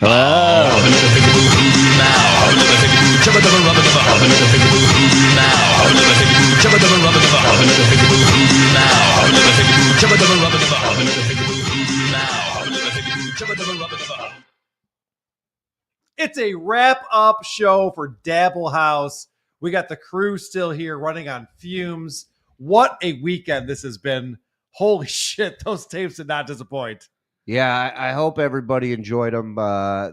It's a wrap-up show for Dabble House. We got the crew still here running on fumes. What a weekend this has been. Holy shit, those tapes did not disappoint. Yeah, I hope everybody enjoyed them.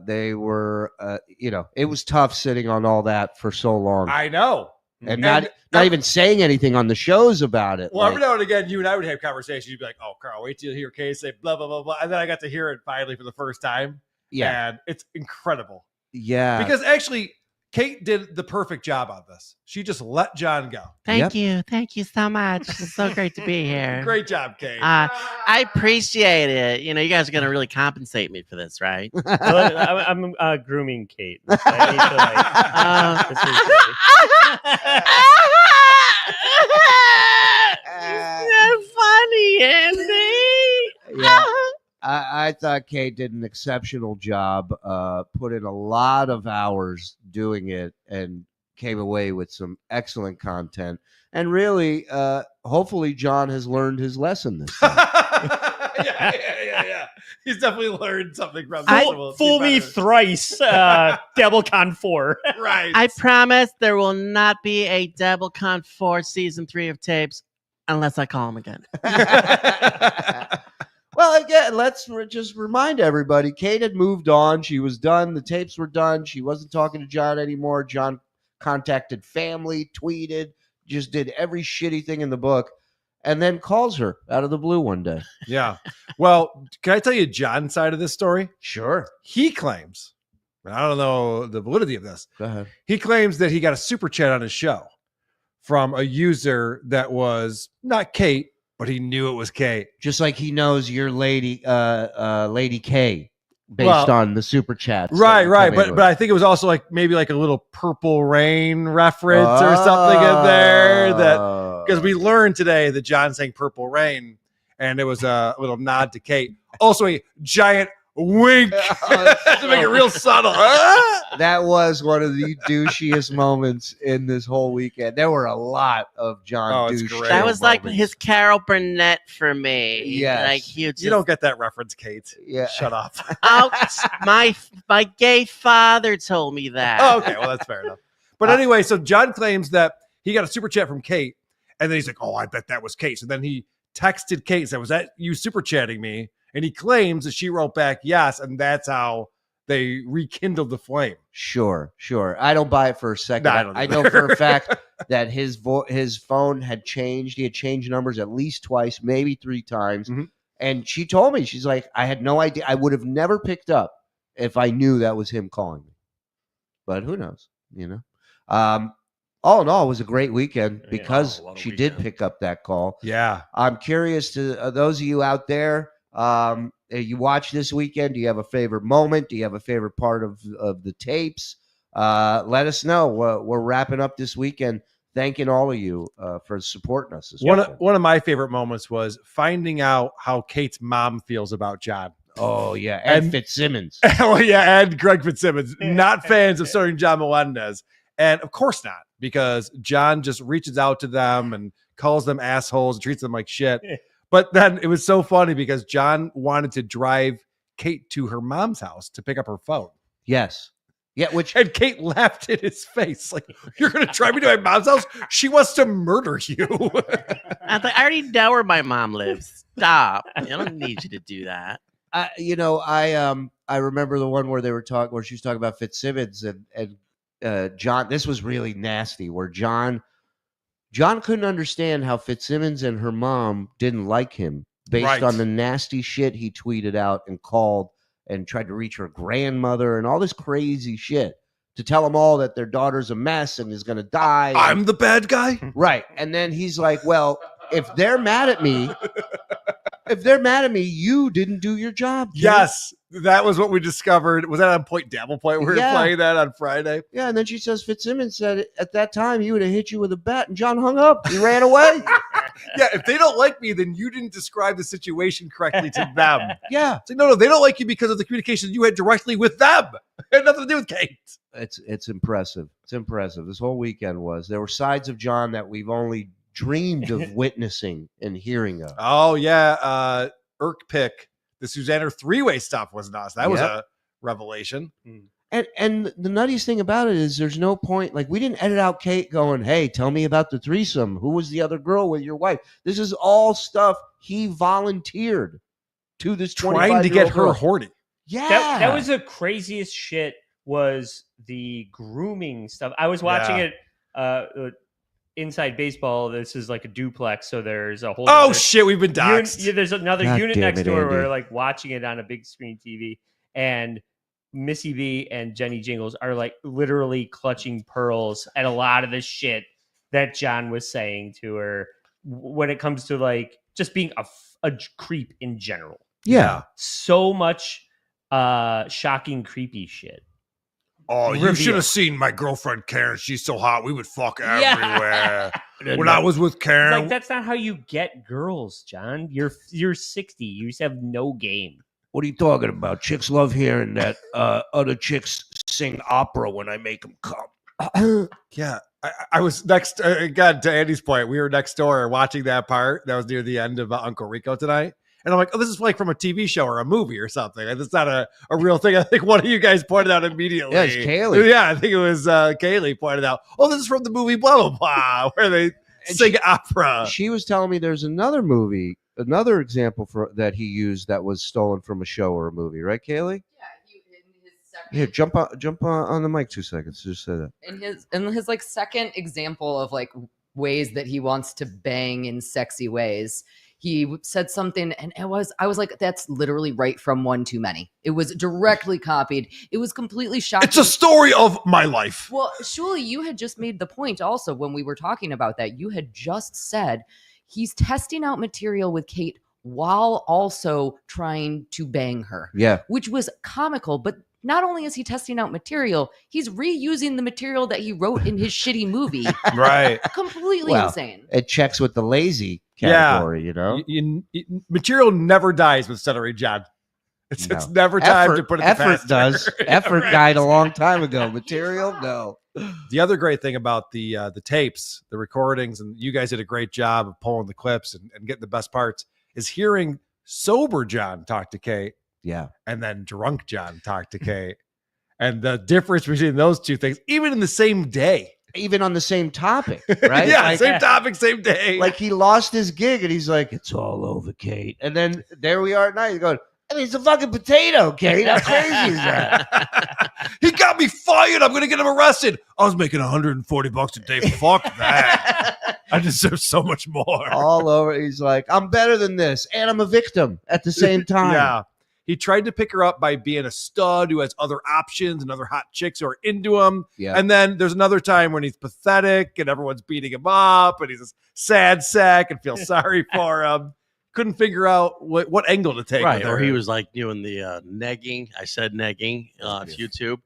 They were, it was tough sitting on all that for so long. I know. And not even saying anything on the shows about it. Well, every now and again, you and I would have conversations. You'd be like, oh, Karl, wait till you hear Kay say blah, blah, blah, blah. And then I got to hear it finally for the first time. Yeah. And it's incredible. Yeah. Because actually, Kate did the perfect job on this. She just let John go. Thank you. Thank you so much. It's so great to be here. Great job, Kate. I appreciate it. You know, you guys are going to really compensate me for this, right? I'm grooming Kate. I need It's so funny, Andy. Yeah. I thought Kate did an exceptional job, put in a lot of hours doing it, and came away with some excellent content. And really, hopefully, John has learned his lesson this time. Yeah. He's definitely learned something from this. Fool me thrice, Dabblecon 4. Right. I promise there will not be a Dabblecon 4 Season 3 of tapes unless I call him again. Well, again, let's just remind everybody, Kate had moved on. She was done. The tapes were done. She wasn't talking to John anymore. John contacted family, tweeted, just did every shitty thing in the book, and then calls her out of the blue one day. Yeah. Well, can I tell you John's side of this story? Sure. He claims, and I don't know the validity of this. Go ahead. He claims that he got a super chat on his show from a user that was not Kate, but he knew it was Kate. Just like he knows your Lady K, based on the super chats. Right. But I think it was also like maybe like a little Purple Rain reference or something in there, that because we learned today that John sang Purple Rain, and it was a little nod to Kate. Also a giant wink to make it real subtle. That was one of the douchiest moments in this whole weekend. There were a lot of John douche. That was like his Carol Burnett for me. Yes. Like you don't get that reference, Kate. Yeah. Shut up. Oh, my gay father told me that. Oh, okay. Well, that's fair enough. But anyway, so John claims that he got a super chat from Kate, and then he's like, oh, I bet that was Kate. So then he texted Kate and said, was that you super chatting me? And he claims that she wrote back, yes, and that's how they rekindled the flame. Sure. I don't buy it for a second. No, I know for a fact that his phone had changed. He had changed numbers at least twice, maybe 3 times. Mm-hmm. And she told me, she's like, I had no idea. I would have never picked up if I knew that was him calling me. But who knows, all in all, it was a great weekend because she did pick up that call. Yeah. I'm curious to those of you out there, you watch this weekend, do you have a favorite moment? Do you have a favorite part of the tapes? Let us know. We're wrapping up this weekend. Thanking all of you for supporting us. One of my favorite moments was finding out how Kate's mom feels about John. Oh, yeah. And Fitzsimmons. Oh, yeah. And Greg Fitzsimmons. Not fans of starting John Melendez. And of course not, because John just reaches out to them and calls them assholes and treats them like shit. But then it was so funny because John wanted to drive Kate to her mom's house to pick up her phone. Yes. Yeah, and Kate laughed in his face. Like, you're going to drive me to my mom's house? She wants to murder you. I already know where my mom lives. Stop. I don't need you to do that. I remember the one where they were where she was talking about Fitzsimmons and John. This was really nasty, where John couldn't understand how Fitzsimmons and her mom didn't like him based on the nasty shit he tweeted out and called and tried to reach her grandmother and all this crazy shit to tell them all that their daughter's a mess and is going to die. I'm the bad guy? Right. And then he's like, well, if they're mad at me, you didn't do your job. Kid. Yes. That was what we discovered. Was that on Dabble Point? We were playing that on Friday. Yeah. And then she says, Fitzsimmons said at that time he would have hit you with a bat, and John hung up. He ran away. Yeah, if they don't like me, then you didn't describe the situation correctly to them. Yeah, It's like, no, they don't like you because of the communication you had directly with them. It had nothing to do with Kate. it's impressive. It's impressive. This whole weekend there were sides of John that we've only dreamed of witnessing and hearing of. Oh, yeah. Irk pick. The Susanna three-way stuff was nuts. That was a revelation. And the nuttiest thing about it is there's no point, like we didn't edit out Kate going, hey, tell me about the threesome. Who was the other girl with your wife? This is all stuff he volunteered to this Trying to get her girl. horny. Yeah. That was the craziest shit, was the grooming stuff. I was watching it Inside Baseball. This is like a duplex, so there's a whole Shit, we've been doxxed. there's another God unit damn next it, door. Andy. We're like watching it on a big screen TV, and Missy B and Jenny Jingles are like literally clutching pearls at a lot of the shit that John was saying to her when it comes to like just being a creep in general. Yeah. So much shocking, creepy shit. Oh, you Reveal. should have seen my girlfriend Karen. She's so hot. We would fuck Yeah. everywhere. When I was with It's Karen, like, that's not how you get girls, John. You're 60. You just have no game. What are you talking about? Chicks love hearing that other chicks sing opera when I make them come. yeah, I was next. Again, to Andy's point, we were next door watching that part that was near the end of Uncle Rico tonight. And I'm like, oh, this is like from a TV show or a movie or something. It's not a real thing. I think one of you guys pointed out immediately. Yeah, it's Kaylee. Yeah, I think it was Kaylee pointed out, oh, this is from the movie blah, blah, blah, where they sing opera. She was telling me there's another movie, another example that he used that was stolen from a show or a movie, right, Kaylee? Yeah, in his second. Here, jump on the mic 2 seconds. Just say that. In his like second example of like ways that he wants to bang in sexy ways, he said something, and I was like, that's literally right from One Too Many. It was directly copied. It was completely shocking. It's a story of my life. Well, Shuli, you had just made the point also when we were talking about that. You had just said he's testing out material with Kate while also trying to bang her. Yeah. Which was comical, but not only is he testing out material, he's reusing the material that he wrote in his shitty movie. Right. Completely Well, insane. It checks with the lazy category, you know? Material never dies with Stuttering John. It's No. never time to put it to Effort faster. does. Effort Right. died a long time ago. Material, no. The other great thing about the tapes, the recordings, and you guys did a great job of pulling the clips and getting the best parts, is hearing sober John talk to Kate Yeah. and then drunk John talk to Kate. And the difference between those two things, even in the same day. Even on the same topic, right? Yeah, Like- same topic, same day. Like he lost his gig and he's like, it's all over, Kate. And then there we are at night. He's going, I mean, it's a fucking potato, Kate. How crazy is that? He got me fired. I'm going to get him arrested. I was making $140 a day. Fuck that. I deserve so much more. All over. He's like, I'm better than this. And I'm a victim at the same time. Yeah. He tried to pick her up by being a stud who has other options and other hot chicks who are into him. Yeah. And then there's another time when he's pathetic and everyone's beating him up and he's a sad sack and feels sorry for him. Couldn't figure out what angle to take. Right, with or her. he was like doing the negging. I said negging to YouTube.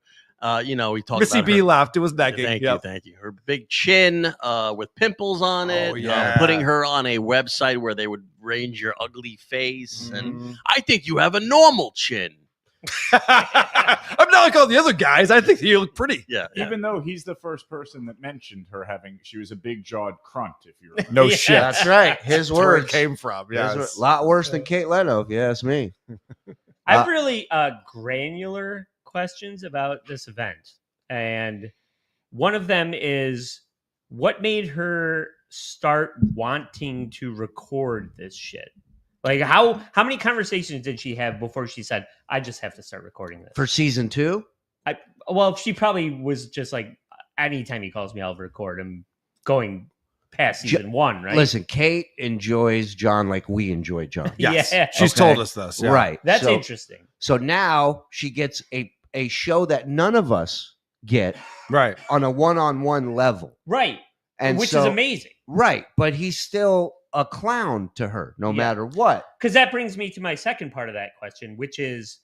We talked Missy about B her. laughed. It was negging. Thank Yep. you, thank you. Her big chin with pimples on it. Oh, yeah. Putting her on a website where they would range your ugly face, and Mhm. I think you have a normal chin. I'm not like all the other guys. I think you look pretty. Yeah, Even though he's the first person that mentioned her she was a big jawed crunt, if you remember. No Yeah. shit. That's right. His That's where it words. came from. Yeah. A lot worse than Kate Leno, if you ask me. I have really granular questions about this event. And one of them is, what made her start wanting to record this shit? Like, how many conversations did she have before she said, I just have to start recording this? For season 2? Well, she probably was just like, anytime he calls me, I'll record. I'm going past season 1, right? Listen, Kate enjoys John like we enjoy John. Yes. Yeah. She's Okay. told us this. Yeah. Right. That's so, interesting. So now she gets a show that none of us get Right. on a one-on-one level. Right. And Which so, is amazing. Right. But he's still a clown to her, no Yeah. matter what. Because that brings me to my second part of that question, which is,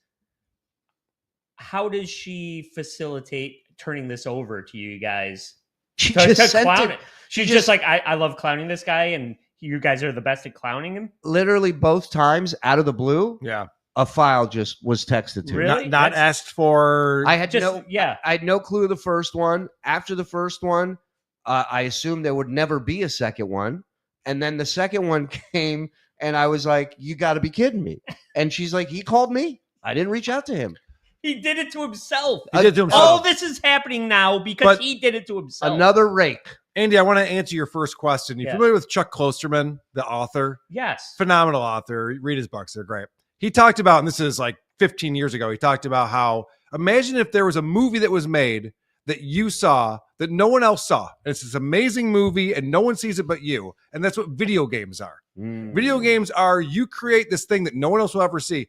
how does she facilitate turning this over to you guys She to just sent clown it. it? She's just like, I love clowning this guy, and you guys are the best at clowning him? Literally both times out of the blue, Yeah. a file just was texted to me. Really? Not That's- asked for. I had Just- I had no clue the first one. After the first one, I assumed there would never be a second one. And then the second one came, and I was like, "You got to be kidding me!" And she's like, "He called me. I didn't reach out to him." He did it to himself. He did to himself. All this is happening now because But he did it to himself. Another rake. Andy, I want to answer your first question. You Yeah. familiar with Chuck Klosterman, the author? Yes. Phenomenal author. Read his books; they're great. He talked about, and this is like 15 years ago. He talked about how imagine if there was a movie that was made that you saw that no one else saw. And it's this amazing movie, and no one sees it but you. And that's what video games are. Video games are you create this thing that no one else will ever see.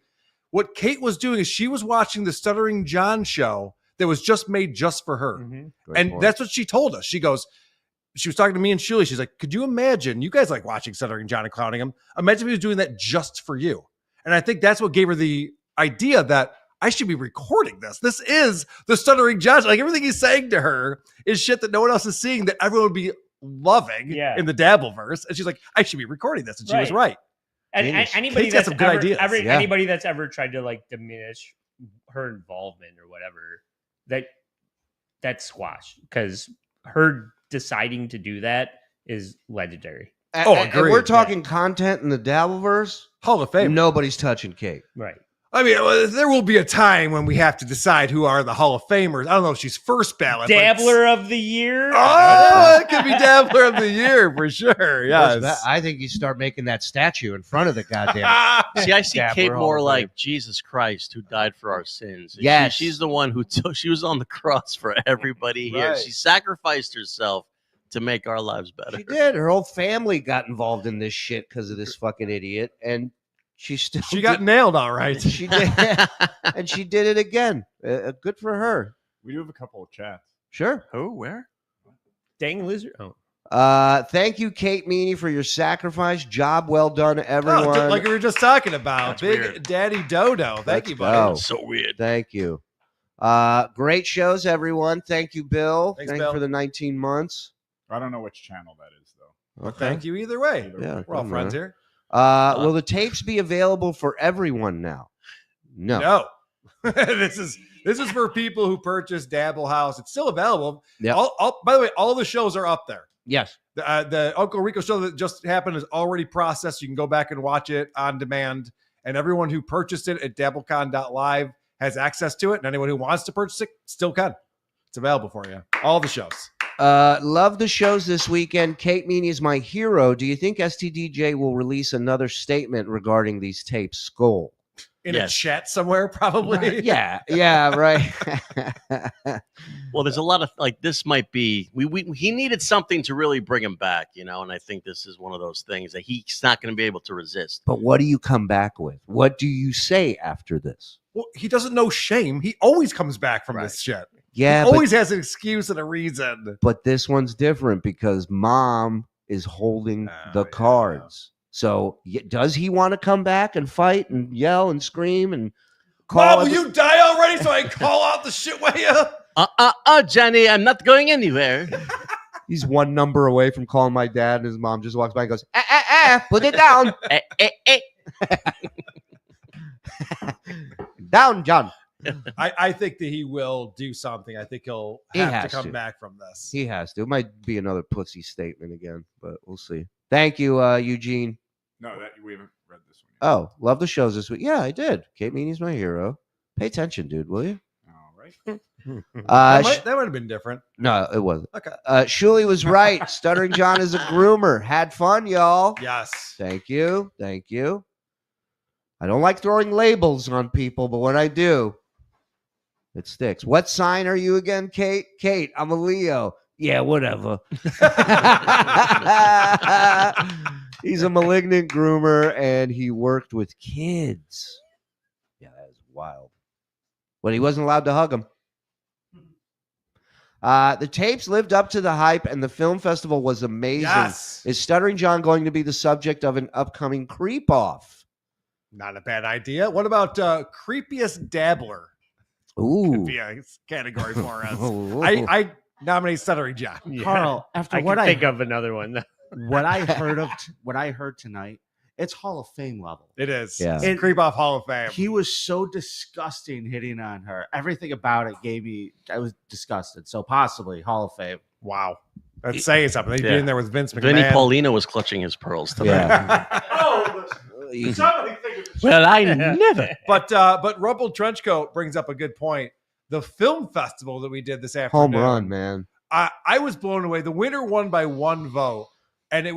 What Kate was doing is she was watching the Stuttering John show that was just made just for her. Mhm. And that's what she told us. She goes, she was talking to me and Shuli. She's like, could you imagine, you guys like watching Stuttering John and clowning him? Imagine if he was doing that just for you. And I think that's what gave her the idea that I should be recording this. This is the Stuttering John. Like everything he's saying to her is shit that no one else is seeing that everyone would be loving in the Dabbleverse. And she's like, I should be recording this. And she was right. And anybody Kate's got that's some good ideas. anybody that's ever tried to like diminish her involvement or whatever, that's squash, because her deciding to do that is legendary. And agreed. we're talking content in the Dabbleverse. Hall of Fame. Nobody's touching Kate. Right. I mean, there will be a time when we have to decide who are the Hall of Famers. I don't know if she's first ballot. Dabbler of the year. Oh, it could be Dabbler of the Year for sure. Yes. I think you start making that statue in front of the goddamn. See, I see Dabbler Kate Hall more of like Fame. Jesus Christ who died for our sins. And Yes. she's the one who she was on the cross for everybody here. Right. She sacrificed herself to make our lives better. She did. Her whole family got involved in this shit because of this fucking idiot, and she still She got nailed all right. She did, and she did it again. Good for her. We do have a couple of chats. Sure. Who? Where? Dang lizard. Oh. Thank you, Kate Meany, for your sacrifice. Job well done, everyone. Oh, like we were just talking about. That's Big weird. Daddy Dodo. Thank Let's you, buddy. go. So weird. Thank you. Great shows, everyone. Thank you, Bill. Thanks, Thank Bill. you for the 19 months. I don't know which channel that is though. Well, thank you either way. Either Yeah, way. We're all come friends on. here. Will the tapes be available for everyone now? No. No. this is for people who purchased Dabble House. It's still available. Yep. By the way, all the shows are up there. Yes. The Uncle Rico show that just happened is already processed. You can go back and watch it on demand. And everyone who purchased it at dabblecon.live has access to it. And anyone who wants to purchase it still can. It's available for you. All the shows. Love the shows this weekend. Kate Meany is my hero. Do you think STDJ will release another statement regarding these tapes? Skull. In Yes. a chat somewhere, probably. Yeah, right. Well, there's a lot of like this might be he needed something to really bring him back, and I think this is one of those things that he's not going to be able to resist. But what do you come back with? What do you say after this? Well, he doesn't know shame. He always comes back from this shit. Yeah, He always has an excuse and a reason. but this one's different because mom is holding Oh, the yeah. cards. So does he want to come back and fight and yell and scream and call? Mom, will you die already so I can call out the shit with you? Johnny, I'm not going anywhere. He's one number away from calling my dad, and his mom just walks by and goes, put it down. Down, John. I think that he will do something. I think he'll He have to has come to. back from this. He has to. It might be another pussy statement again, but we'll see. Thank you, Eugene. No, that we haven't read this one yet. Oh, love the shows this week. Yeah, I did. Kate Meany's my hero. Pay attention, dude, will you? All right. that might have been different. No, it wasn't. Okay. Shuli was right. Stuttering John is a groomer. Had fun, y'all. Yes. Thank you. Thank you. I don't like throwing labels on people, but when I do, it sticks. What sign are you again, Kate? Kate, I'm a Leo. Yeah, whatever. He's a malignant groomer, and he worked with kids. Yeah, that is wild. But he wasn't allowed to hug them. The tapes lived up to the hype, and the film festival was amazing. Yes. Is Stuttering John going to be the subject of an upcoming creep-off? Not a bad idea. What about creepiest dabbler? Could Ooh. be a category for us. Ooh. I nominate Stuttering John. Yeah. Carl, after I what can I think of another one. what I heard tonight, it's Hall of Fame level. It is. Yeah. It's creep off Hall of Fame. He was so disgusting hitting on her. Everything about it I was disgusted. So possibly Hall of Fame. Wow. That's saying something. He'd be Yeah. in there with Vince McMahon. Vinny Paulino was clutching his pearls tonight. Yeah. Well, I never. But Rumpled Trenchcoat brings up a good point. The film festival that we did this afternoon. Home run, man. I was blown away. The winner won by 1 vote, and it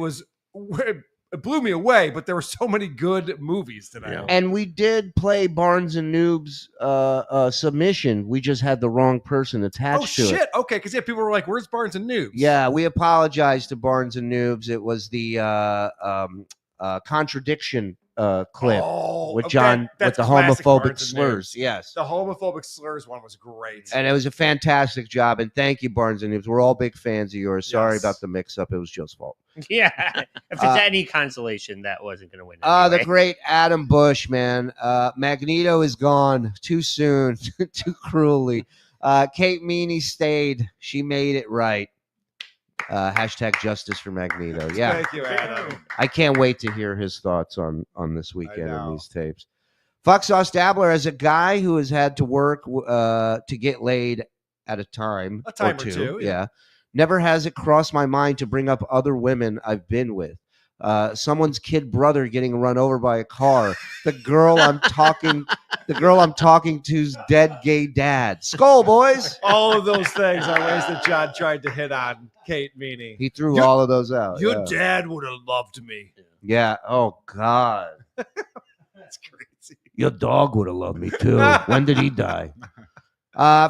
blew me away. But there were so many good movies tonight. Yeah. And we did play Barnes and Noob's submission. We just had the wrong person attached to it. Oh shit! Okay, because people were like, "Where's Barnes and Noobs?" Yeah, we apologize to Barnes and Noobs. It was the contradiction clip with John with the homophobic slurs. Yes. The homophobic slurs one was great. And it was a fantastic job. And thank you, Barnes and Noobs. We're all big fans of yours. Sorry Yes. about the mix-up. It was Joe's fault. Yeah. If it's any consolation, that wasn't going to win. The anyway. great Adam Bush, man. Magneto is gone too soon, too cruelly. Kate Meany stayed. She made it right. Hashtag justice for Magneto. Yeah. Thank you, Adam. I can't wait to hear his thoughts on this weekend know. and these tapes. Fuck Sauce Dabbler, as a guy who has had to work to get laid at a time or two, yeah. Never has it crossed my mind to bring up other women I've been with. Someone's kid brother getting run over by a car. The girl I'm talking to's dead gay dad. Skull, boys. All of those things are ways that John tried to hit on Kate Meany. He threw all of those out. Your yeah. dad would have loved me. Yeah. Oh God. That's crazy. Your dog would have loved me too. When did he die?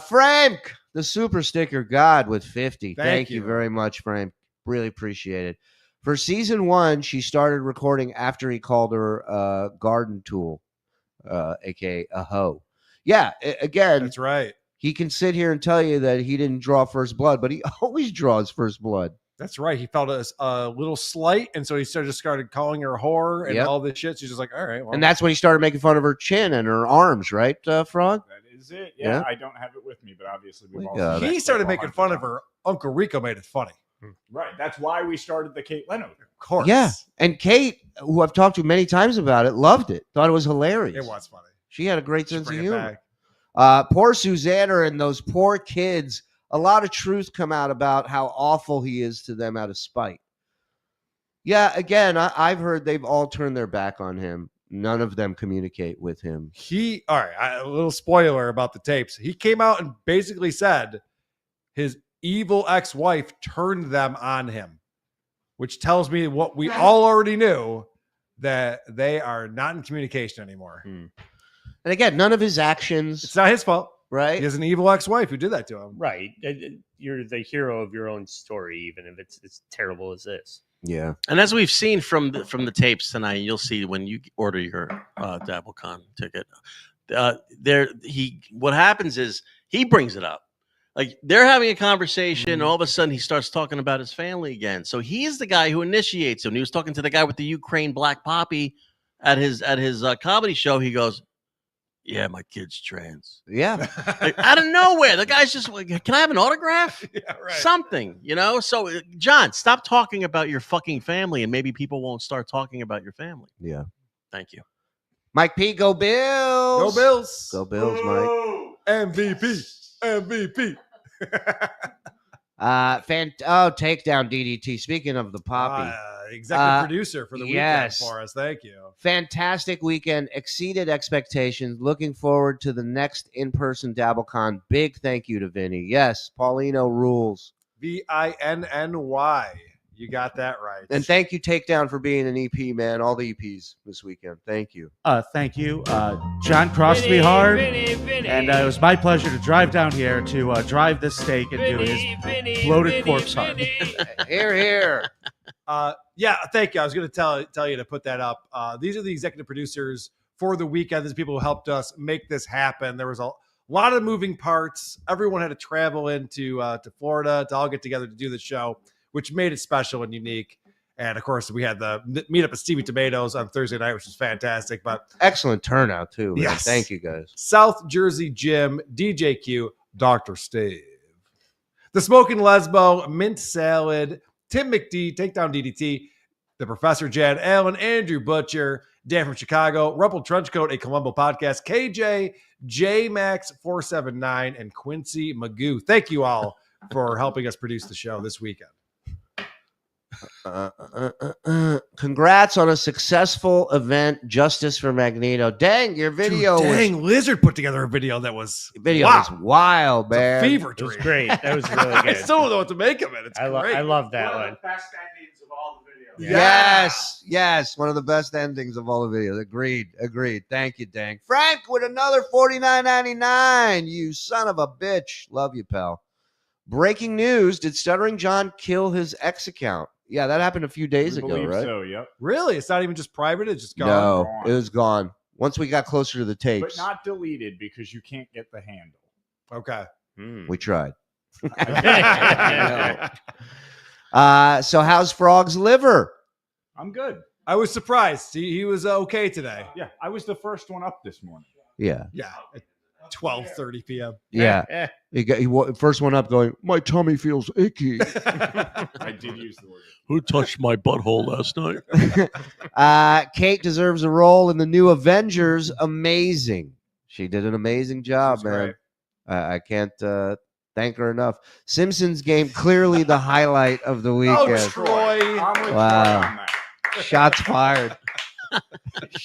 Frank, the super sticker god with 50. Thank you you. very much, Frank. Really appreciate it. For season 1, she started recording after he called her garden tool, aka a hoe. Yeah, again, That's right. he can sit here and tell you that he didn't draw first blood, but he always draws first blood. That's right. He felt a little slight, and so he started calling her a whore and Yep. all this shit. She's just like, all right. Well, And that's when he started making fun of her chin and her arms, right, Frog? That is it. Yeah. Yeah, I don't have it with me, but obviously we've all Yeah, seen that he started clip making 100 fun of times. her. Uncle Rico made it funny. Right. That's why we started the Kate Leno. Of course. Yeah. And Kate, who I've talked to many times about it, loved it. Thought it was hilarious. It was funny. She had a great Should sense of bring it humor. back. Poor Susanna and those poor kids. A lot of truth come out about how awful he is to them out of spite. Yeah, again, I've heard they've all turned their back on him. None of them communicate with him. All right, a little spoiler about the tapes. He came out and basically said his evil ex-wife turned them on him, which tells me what we all already knew, that they are not in communication anymore. And again, none of his actions, It's not his fault. right? He has an evil ex-wife who did that to him. Right. You're the hero of your own story, even if it's as terrible as this. Yeah. And as we've seen from the tapes tonight, you'll see when you order your Dabblecon ticket. What happens is he brings it up. Like they're having a conversation, and all of a sudden he starts talking about his family again. So he's the guy who initiates him. He was talking to the guy with the Ukraine Black Poppy at his comedy show. He goes, "Yeah, my kid's trans." Yeah. Like, out of nowhere, the guy's just like, "Can I have an autograph?" Yeah, right. Something, you know. So, John, stop talking about your fucking family, and maybe people won't start talking about your family. Yeah. Thank you. Mike P, go Bills. Go Bills. Go Bills, Mike. MVP. Takedown DDT. Speaking of the Poppy. Executive producer for the yes. weekend for us. Thank you. Fantastic weekend. Exceeded expectations. Looking forward to the next in-person Dabblecon. Big thank you to Vinny. Yes, Paulino rules. VINNY. You got that right. And thank you, Takedown, for being an EP, man. All the EPs this weekend. Thank you. Thank you. John crossed me hard, and it was my pleasure to drive down here to drive this steak and do his bloated corpse heart. Here, here. Yeah, thank you. I was going to tell you to put that up. These are the executive producers for the weekend. These people who helped us make this happen. There was a lot of moving parts. Everyone had to travel into to Florida to all get together to do the show, which made it special and unique. And of course, we had the meetup at Stevie Tomatoes on Thursday night, which was fantastic. But Excellent turnout, too. Man. Yes. Thank you, guys. South Jersey Gym, DJ Q, Dr. Steve. The Smoking Lesbo, mint salad, Tim McD, Takedown DDT, the Professor Jad Allen, Andrew Butcher, Dan from Chicago, Rumpled Trenchcoat, a Columbo podcast, KJ, JMax479, and Quincy Magoo. Thank you all for helping us produce the show this weekend. Congrats on a successful event. Justice for Magneto. Dang, your video Lizard put together a video that was was wild, it's a man. fever It was dream. great. That was really I good. still don't know what to make of it. It's great. I love that one. Best endings of all the videos. Yes, one of the best endings of all the videos. Agreed. Thank you, Dang. Frank with another $49.99. You son of a bitch. Love you, pal. Breaking news: did Stuttering John kill his ex account? Yeah, that happened a few days We ago, believe right? So, yep. Really? It's not even just private? It's just gone? No, Gone. it was gone. Once we got closer to the But tapes, not deleted because you can't get the handle. Okay. we tried. I So how's Frog's liver? I'm good. I was surprised. He was okay today. Yeah, I was the first one up this morning. Yeah. Yeah. At 12:30 p.m. Yeah. First one up going, my tummy feels icky. I did use the word. Who touched my butthole last night? Kate deserves a role in the new Avengers. Amazing. She did an amazing job, She's man. great. I can't thank her enough. Simpsons game, clearly the highlight of the weekend. Troy. I'm with Wow. Troy on that. Shots fired.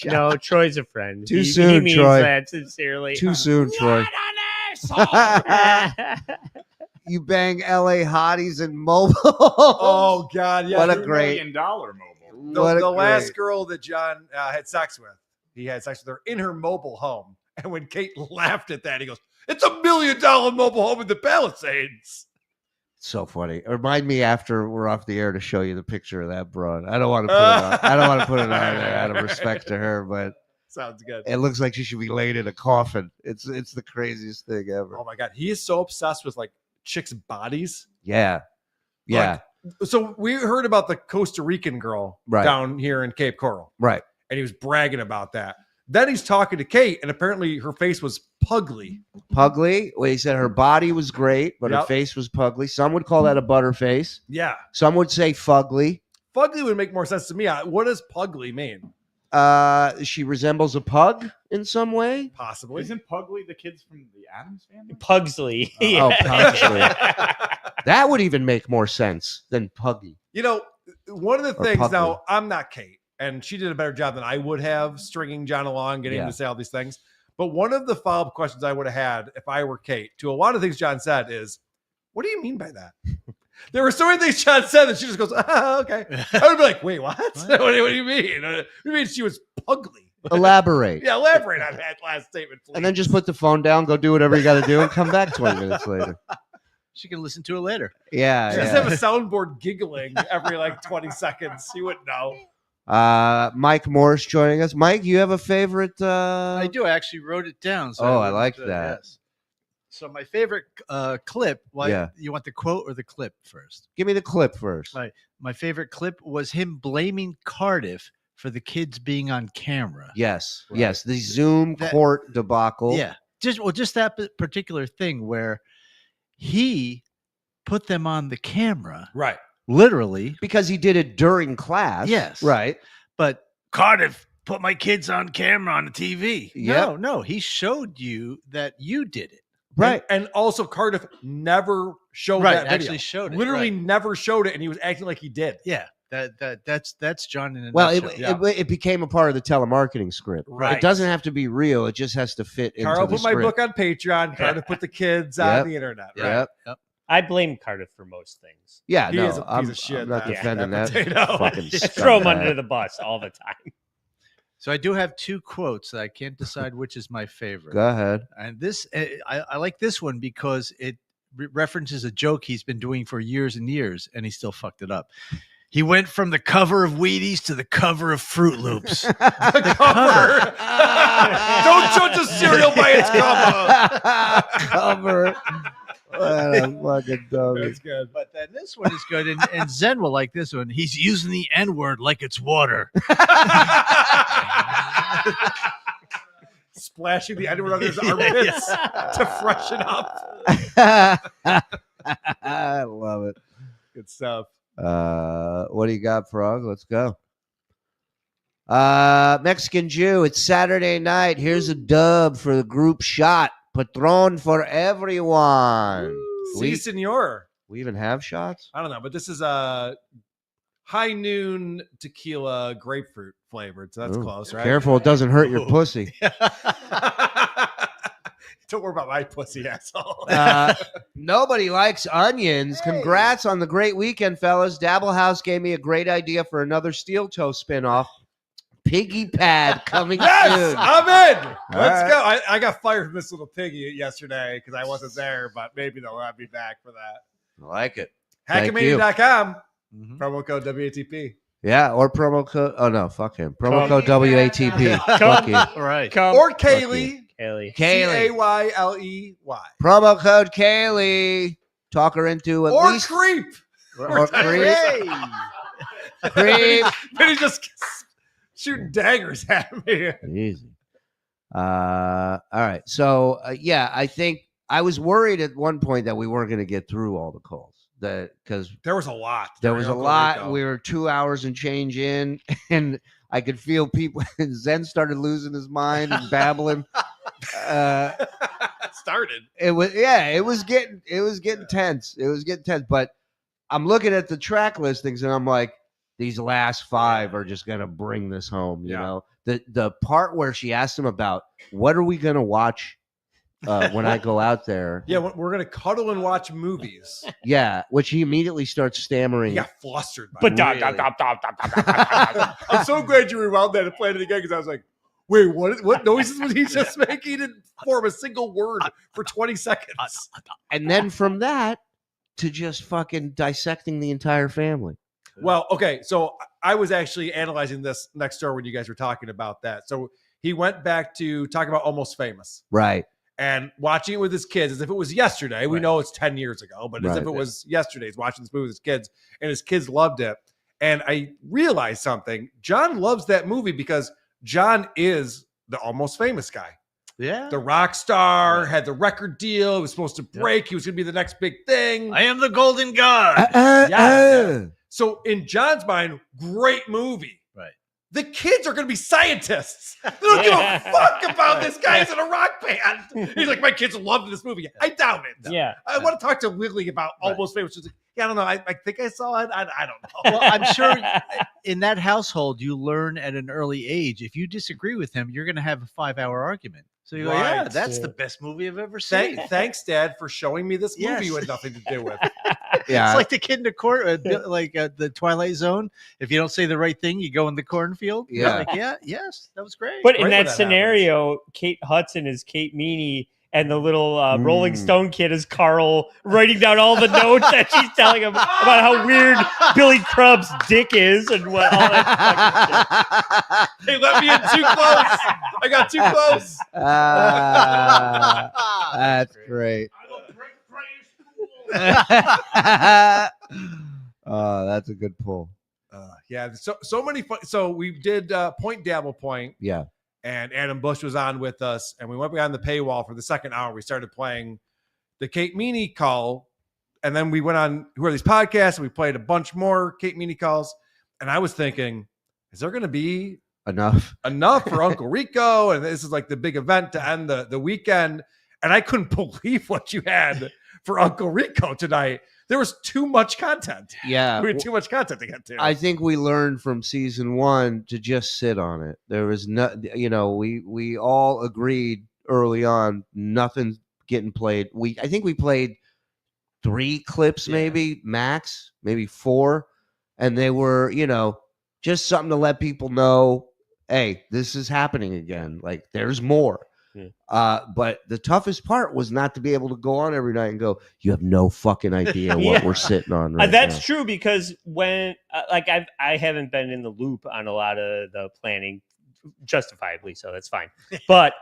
No, Troy's a friend. Too He soon, means Troy. that sincerely. Too soon, Troy. You bang LA hotties and mobile. Oh, God. Yeah. What a $2 great- million mobile. The last girl that John had sex with, he had sex with her in her mobile home. And when Kate laughed at that, he goes, "It's $1 million mobile home in the Palisades." So funny. Remind me after we're off the air to show you the picture of that broad. I don't want to put it on. I don't want to put it on there out of respect to her, but Sounds good. it looks like she should be laid in a coffin. It's the craziest thing ever. Oh, my God. He is so obsessed with like chicks' bodies. Yeah. Yeah. So we heard about the Costa Rican girl Right. down here in Cape Coral, Right. and he was bragging about that. Then he's talking to Kate, and apparently her face was pugly. Pugly. Well, he said her body was great, but her Yep. face was pugly. Some would call that a butterface. Yeah. Some would say fugly. Fugly would make more sense to me. What does pugly mean? She resembles a pug in some way. Possibly. Isn't Pugly the kids from the Addams family? Pugsley. Oh, Pugsley. That would even make more sense than puggy. You know, one of the Or things pugly. now, I'm not Kate, and she did a better job than I would have stringing John along, getting him Yeah. to say all these things. But one of the follow-up questions I would have had if I were Kate to a lot of things John said is, what do you mean by that? There were so many things John said that she just goes, okay. I would be like, wait, what? What do you mean? What do you mean she was pugly? Elaborate. Yeah, elaborate on that last statement, please. And then just put the phone down, go do whatever you got to do, and come back 20 minutes later. She can listen to it later. Yeah. just yeah. have a soundboard giggling every like 20 seconds. You wouldn't know. Mike Morris joining us. Mike, you have a favorite? I do. I actually wrote it down. So Oh, I wouldn't, like that. Yes. So my favorite clip. Why? Yeah. You want the quote or the clip first? Give me the clip first. Right. My favorite clip was him blaming Cardiff for the kids being on camera. Yes. Right. Yes. The Zoom That- court debacle. Yeah. Just that particular thing where he put them on the camera, Right. literally. Because he did it during class. Yes. Right. But Cardiff put my kids on camera on the TV. Yep. No, he showed you that you did it. Right. And also Cardiff never showed Right, that video. actually showed it, Literally right. never showed it, and he was acting like he did. Yeah. That's John in a Well, nutshell. it became a part of the telemarketing script. Right. It doesn't have to be real. It just has to fit Carl into the put my script. book on Patreon. Cardiff put the kids Yep. on the internet. Right? Yep. I blame Cardiff for most things. Yeah. He no, is a piece I'm, of shit, I'm not man. defending That that. potato. Fucking Just throw him scumbag. under the bus all the time. So I do have two quotes that I can't decide which is my favorite. Go ahead. And this, I like this one because it references a joke he's been doing for years and years, and he still fucked it up. He went from the cover of Wheaties to the cover of Fruit Loops. The cover. Don't judge a cereal by its cover. Cover. What a fucking dummy. That's good. But then this one is good, and Zen will like this one. He's using the N-word like it's water. Splashing the underwear under his armpits to freshen up. I love it. Good stuff. What do you got, Frog? Let's go. Mexican Jew. It's Saturday night. Here's a dub for the group shot. Patron for everyone. Si, senor. We even have shots? I don't know, but this is a high noon tequila grapefruit flavored, so that's Ooh, close, right? Careful, it doesn't hurt your pussy. Don't worry about my pussy, asshole. Nobody likes onions. Hey. Congrats on the great weekend, fellas. Dabble House gave me a great idea for another Steel Toe spinoff. Piggy Pad coming Yes, soon. I'm in. Let's right. go. I got fired from this little piggy yesterday because I wasn't there, but maybe they'll have me back for that. I like it. Thank Hackmania.com. Mhm. Promo code WATP. Yeah, or promo code. Oh, no, fuck him. Promo code WATP. Fuck you. All right. Come, Or Kaylee. Kaylee. Kaylee. Kayley. Promo code Kaylee. Talk her into at Or least. Creep. Or creep. Creep. But he's just shooting daggers at me. Easy. All right. So, yeah, I think I was worried at one point that we weren't going to get through all the calls. Because There was a lot. there during was a Uncle lot. Rico. We were 2 hours and change in, and I could feel people. Zen started losing his mind and babbling. Started. It was getting tense. It was getting tense. But I'm looking at the track listings, and I'm like, these last 5 are just gonna bring this home. You Yeah. know, the part where she asked him about what are we gonna watch when I go out there. Yeah, we're gonna cuddle and watch movies. Yeah, which he immediately starts stammering. He got flustered. By But it. I'm so glad you rewound that and played it again because I was like, wait, what noises was he just making? He didn't form a single word for 20 seconds. And then from that to just fucking dissecting the entire family. Well, okay, so I was actually analyzing this next door when you guys were talking about that. So he went back to talk about Almost Famous. Right. And watching it with his kids as if it was yesterday. We Right. know it's 10 years ago, but as if Right. it was yesterday. He's watching this movie with his kids, and his kids loved it. And I realized something. John loves that movie because John is the Almost Famous guy. Yeah. The rock star, Right. had the record deal, he was supposed to break, he was going to be the next big thing. I am the golden god. Yeah. So in John's mind, great movie. Right. The kids are going to be scientists. They don't give a Yeah. fuck about this guy's in a rock band. He's like, my kids loved this movie. I doubt it. Yeah. I want to talk to Lily about Right. Almost Famous. She's like, yeah, I don't know. I think I saw it. I don't know. Well, I'm sure in that household, you learn at an early age. If you disagree with him, you're going to have a 5-hour argument. So you go, yeah, Right. that's the best movie I've ever seen. Thanks, Dad, for showing me this movie Yes. you had nothing to do with. Yeah. It's like the kid in the corn, like the Twilight Zone. If you don't say the right thing, you go in the cornfield. You're Yeah. like, yeah, yes, that was great. But in Right when that that scenario, Kate Hudson is Kate Meany, and the little Rolling Stone kid is Carl, writing down all the notes that she's telling him about how weird Billy Crubb's dick is and what all that. They let me in too close. I got too close. That's great. Oh, that's a good pull. Yeah, so many fun. So we did Point Dabble Point, Yeah. and Adam Bush was on with us, and we went behind the paywall for the second hour. We started playing the Kate Meany call, and then we went on Who Are These Podcasts, and we played a bunch more Kate Meany calls. And I was thinking, is there going to be Enough. enough for Uncle Rico? And this is like the big event to end the weekend. And I couldn't believe what you had for Uncle Rico tonight. There was too much content. Yeah. We had too much content to get to. I think we learned from season 1 to just sit on it. There was no, we all agreed early on, nothing's getting played. I think we played 3 clips, maybe max, maybe 4. And they were, just something to let people know, hey, this is happening again. Like there's more. But the toughest part was not to be able to go on every night and go, you have no fucking idea what we're sitting on right That's now. true, because when I haven't been in the loop on a lot of the planning, justifiably so, that's fine. But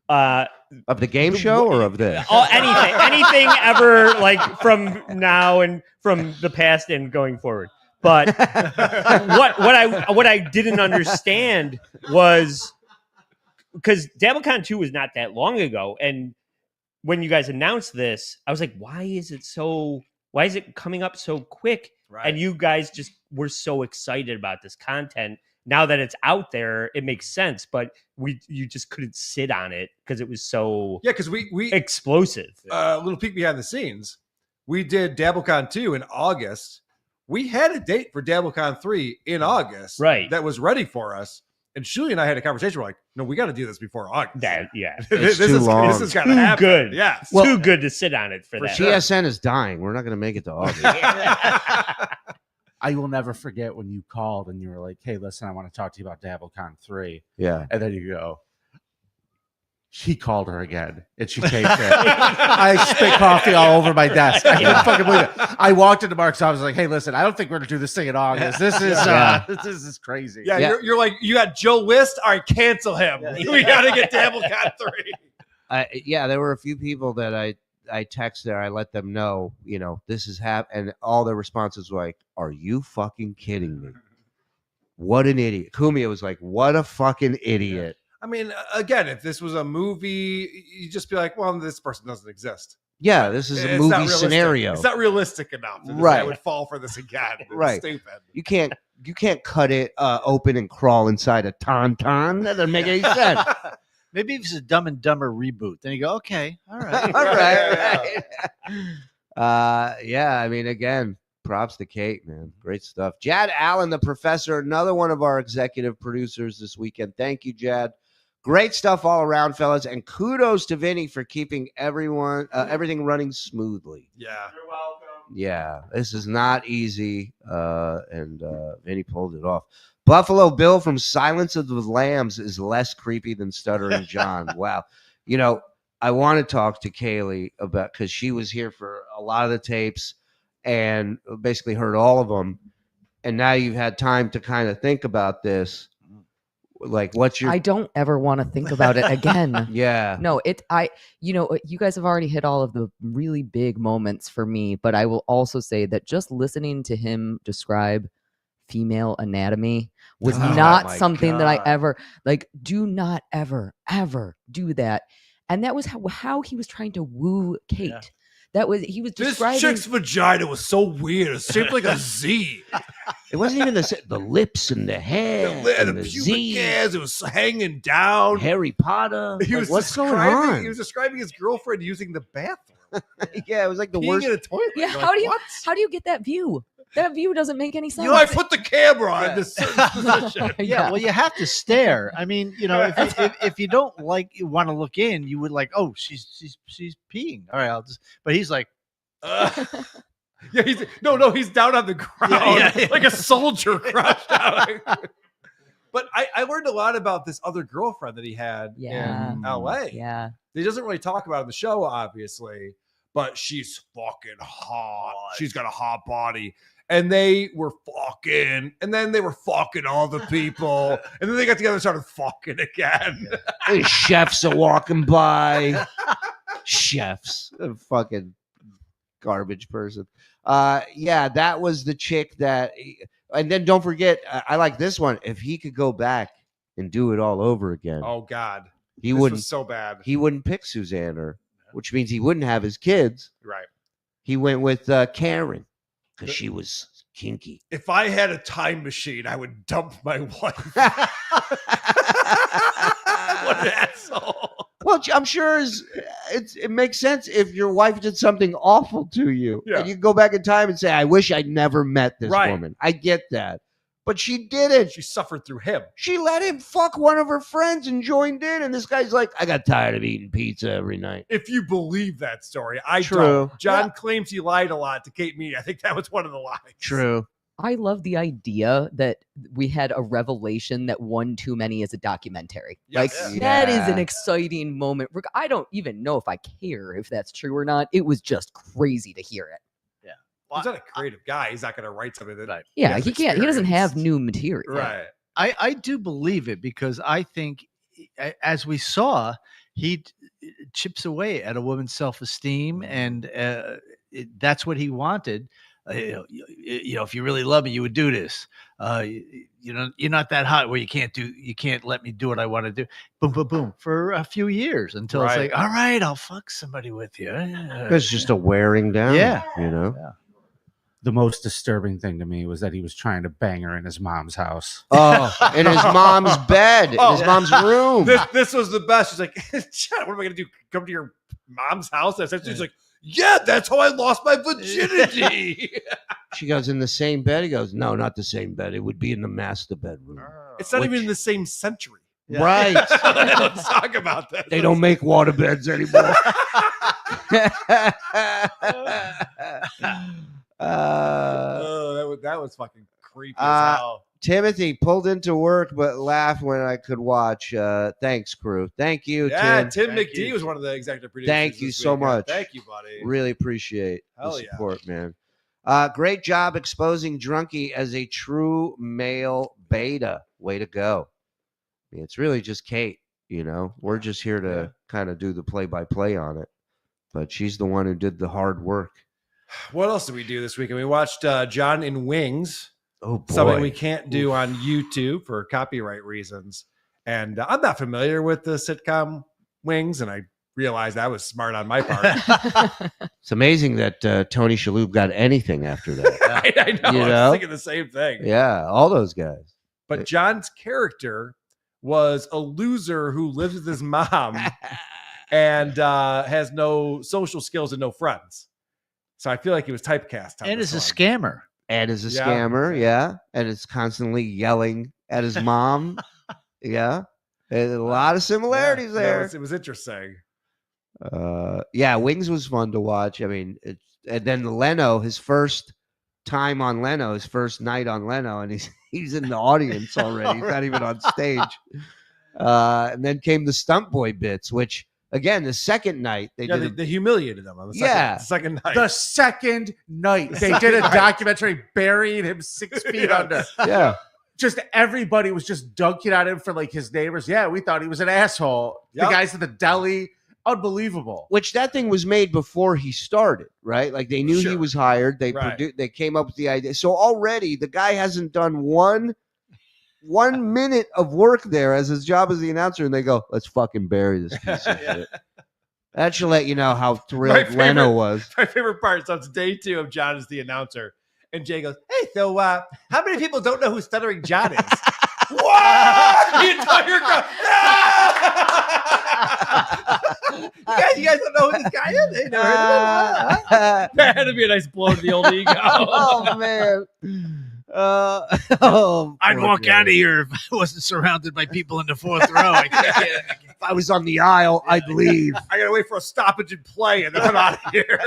Of the game show or of this? anything ever, like from now and from the past and going forward. But what I didn't understand was, because Dabblecon 2 was not that long ago, and when you guys announced this, I was like, why is it so Why is it coming up so quick? Right. And you guys just were so excited about this content. Now that it's out there, it makes sense, but you just couldn't sit on it because it was so because we explosive. Little peek behind the scenes. We did Dabblecon 2 in August. We had a date for Dabblecon 3 in August, right? That was ready for us. And Shuli and I had a conversation. We're like, no, we got to do this before August. It's too long. This is kind of happen. Good. Yeah, too good to sit on it for that. GSN is dying. We're not going to make it to August. I will never forget when you called and you were like, hey, listen, I want to talk to you about Dabblecon 3. Yeah. And then you go, she called her again and she taped it. I spit coffee all over my desk. I couldn't fucking believe it. I walked into Mark's office like, hey, listen, I don't think we're going to do this thing in August. This is this is crazy. Yeah. You're like, you got Joe List? All right, cancel him. We got to get Dabblecon 3. There were a few people that I texted her. I let them know, this is and all their responses were like, are you fucking kidding me? What an idiot. Kumia was like, what a fucking idiot. I mean, again, if this was a movie, you'd just be like, well, this person doesn't exist. Yeah, this is a movie scenario. It's not realistic enough. Right. I would fall for this again. It's right. Stupid. You can't cut it open and crawl inside a tauntaun. That doesn't make any sense. Maybe if it's a Dumb and Dumber reboot, then you go, okay, all right. All right. I mean, again, props to Kate, man. Great stuff. Jad Allen, the professor, another one of our executive producers this weekend. Thank you, Jad. Great stuff all around, fellas. And kudos to Vinny for keeping everything running smoothly. Yeah. You're welcome. Yeah, this is not easy. And Vinny pulled it off. Buffalo Bill from Silence of the Lambs is less creepy than Stuttering John. Wow. I want to talk to Kaylee about, because she was here for a lot of the tapes and basically heard all of them. And now you've had time to kind of think about this. Like, what's your... I don't ever want to think about it again. Yeah. No, you guys have already hit all of the really big moments for me, but I will also say that just listening to him describe female anatomy was not something that I ever, do not ever do that. And that was how he was trying to woo Kate. Yeah. He was describing... This chick's vagina was so weird. It shaped like a Z. It wasn't even the lips and the hair and the pubic hairs. It was hanging down. Harry Potter. What's going on? He was describing his girlfriend using the bathroom. Yeah, it was like the Peeing worst. in a toilet. Yeah, how do you get that view? That view doesn't make any sense. I put the camera on this position. Yeah, well, you have to stare. I mean, if you don't want to look in, you would she's peeing. All right, but he's like, he's down on the ground like a soldier crushed out. But I learned a lot about this other girlfriend that he had in LA. Yeah. He doesn't really talk about it in the show, obviously, but she's fucking hot. She's got a hot body. And they were fucking, and then they were fucking all the people. And then they got together and started fucking again. The chefs are walking by. Chefs. A fucking garbage person. That was the chick that, and then don't forget, I like this one. If he could go back and do it all over again. Oh God. This was so bad. He wouldn't pick Suzanne, which means he wouldn't have his kids. Right. He went with Karen because she was kinky. If I had a time machine, I would dump my wife. What an asshole. Well, I'm sure it makes sense if your wife did something awful to you. Yeah. And you go back in time and say, I wish I'd never met this woman. I get that. But she did it. She suffered through him. She let him fuck one of her friends and joined in. And this guy's like, I got tired of eating pizza every night. If you believe that story, I don't. John claims he lied a lot to Kate Meany. I think that was one of the lies. True. I love the idea that we had a revelation that One Too Many is a documentary. Yes. That is an exciting moment. I don't even know if I care if that's true or not. It was just crazy to hear it. He's not a creative guy. He's not going to write something that. Yeah, he can't. He doesn't have new material. Right. I do believe it because I think, as we saw, he chips away at a woman's self-esteem, and that's what he wanted. if you really love me, you would do this. You're not that hot where you can't let me do what I want to do. Boom, boom, boom, for a few years until it's Right. like, all right, I'll fuck somebody with you. It's just a wearing down. Yeah. You know. Yeah. The most disturbing thing to me was that he was trying to bang her in his mom's house. Oh, in his mom's bed, in his mom's room. This was the best. She's like, Chad, what am I going to do? Come to your mom's house? And she's like, yeah, that's how I lost my virginity. She goes, in the same bed? He goes, no, not the same bed. It would be in the master bedroom. It's not even in the same century. Right. Let's talk about that. They don't make water beds anymore. That was fucking creepy as hell. Timothy pulled into work but laughed when I could watch. Thanks, crew. Thank you, Yeah, Tim. Tim McD was one of the executive producers. Thank you this so week. much. Thank you, buddy. Really appreciate Hell the yeah. support, man. Great job exposing Drunky as a true male beta. Way to go. I mean, it's really just Kate, We're just here to kind of do the play-by-play on it. But she's the one who did the hard work. What else did we do this weekend? We watched John in Wings. Oh, boy. Something we can't do on YouTube for copyright reasons. And I'm not familiar with the sitcom Wings, and I realized that was smart on my part. It's amazing that Tony Shalhoub got anything after that. I know. I was thinking the same thing. Yeah, all those guys. But John's character was a loser who lives with his mom and has no social skills and no friends. So I feel like he was typecast. And is a scammer. And is a scammer, yeah. And it's constantly yelling at his mom. Yeah. There's a lot of similarities there. It was interesting. Wings was fun to watch. I mean, and then Leno, his first time on Leno, his first night on Leno, and he's in the audience already. He's not even on stage. And then came the Stunt Boy bits, which again, the second night they humiliated him on the second night. The second night they did a documentary burying him 6 feet under. Yeah. Just everybody was just dunking on him for like his neighbors. Yeah, we thought he was an asshole. Yep. The guys at the deli, unbelievable. Which that thing was made before he started, right? Like they knew he was hired. They they came up with the idea. So already the guy hasn't done one minute of work there as his job as the announcer, and they go, let's fucking bury this piece of shit. That should let you know how thrilled Leno was. My favorite part, so it's day 2 of John as the announcer, and Jay goes, hey, so how many people don't know who Stuttering John is? What? The entire crowd. You guys don't know who this guy is? They never heard of him. That had to be a nice blow to the old ego. Oh, man. I'd walk out of here if I wasn't surrounded by people in the fourth row. If I was on the aisle, I'd leave. I gotta wait for a stoppage and play, and then I'm out of here.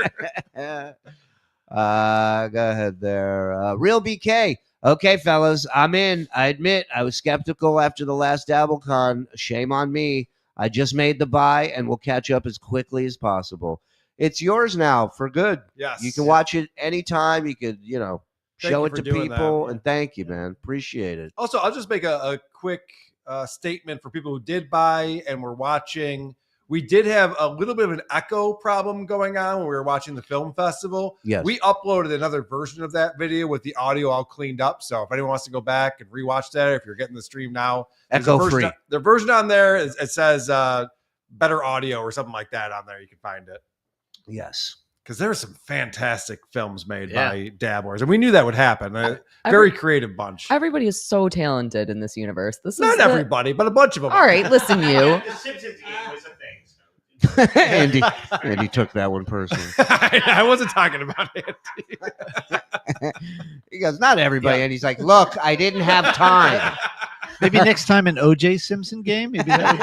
Go ahead there. Real BK. Okay, fellas, I'm in. I admit I was skeptical after the last Dabblecon. Shame on me. I just made the buy and will catch up as quickly as possible. It's yours now for good. Yes. You can watch it anytime. You could, show it to doing people. that. And thank you, man. Appreciate it. Also, I'll just make a quick statement for people who did buy and were watching. We did have a little bit of an echo problem going on when we were watching the film festival. Yes. We uploaded another version of that video with the audio all cleaned up. So if anyone wants to go back and rewatch that, if you're getting the stream now, Echo free. The version on there, it says better audio or something like that on there. You can find it. Yes. Because there are some fantastic films made by dabblers, and we knew that would happen. Very creative bunch. Everybody is so talented in this universe. This Not is everybody, but a bunch of them. All right, listen, you. The Simpsons game was a thing. Andy took that one personally. I wasn't talking about it. He goes, not everybody. And he's like, look, I didn't have time. Maybe next time an O.J. Simpson game. Maybe that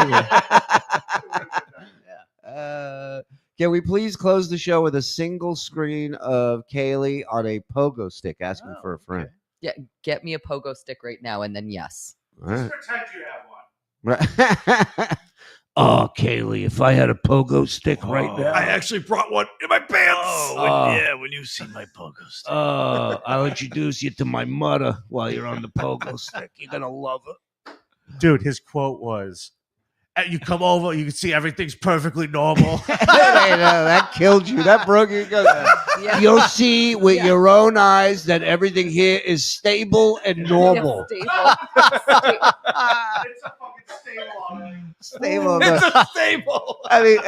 would be Can we please close the show with a single screen of Kaylee on a pogo stick asking for a friend? Yeah, get me a pogo stick right now, and then yes. All right. Pretend you have one. Right. Oh, Kaylee, if I had a pogo stick right now. I actually brought one in my pants. When you see my pogo stick. I'll introduce you to my mother while you're on the pogo stick. You're going to love it. Dude, his quote was, And you come over, you can see everything's perfectly normal. That killed you. That broke you. Yeah. You'll see with your own eyes that everything here is stable and normal. Stable. It's a fucking stable already. Stable. It's a stable. I mean,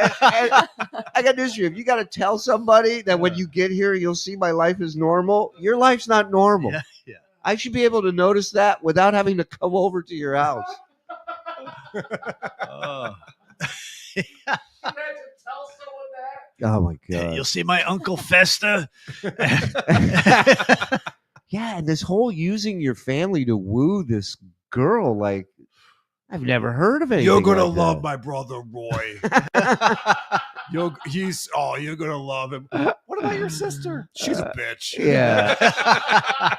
I got news for you. If you got to tell somebody that when you get here, you'll see my life is normal, your life's not normal. Yeah. I should be able to notice that without having to come over to your house. Oh. Oh, my God. You'll see my Uncle Festa. Yeah, and this whole using your family to woo this girl, like, I've never heard of anything. You're gonna like love that. my brother Roy. You're gonna love him. What about your sister? She's a bitch. Yeah.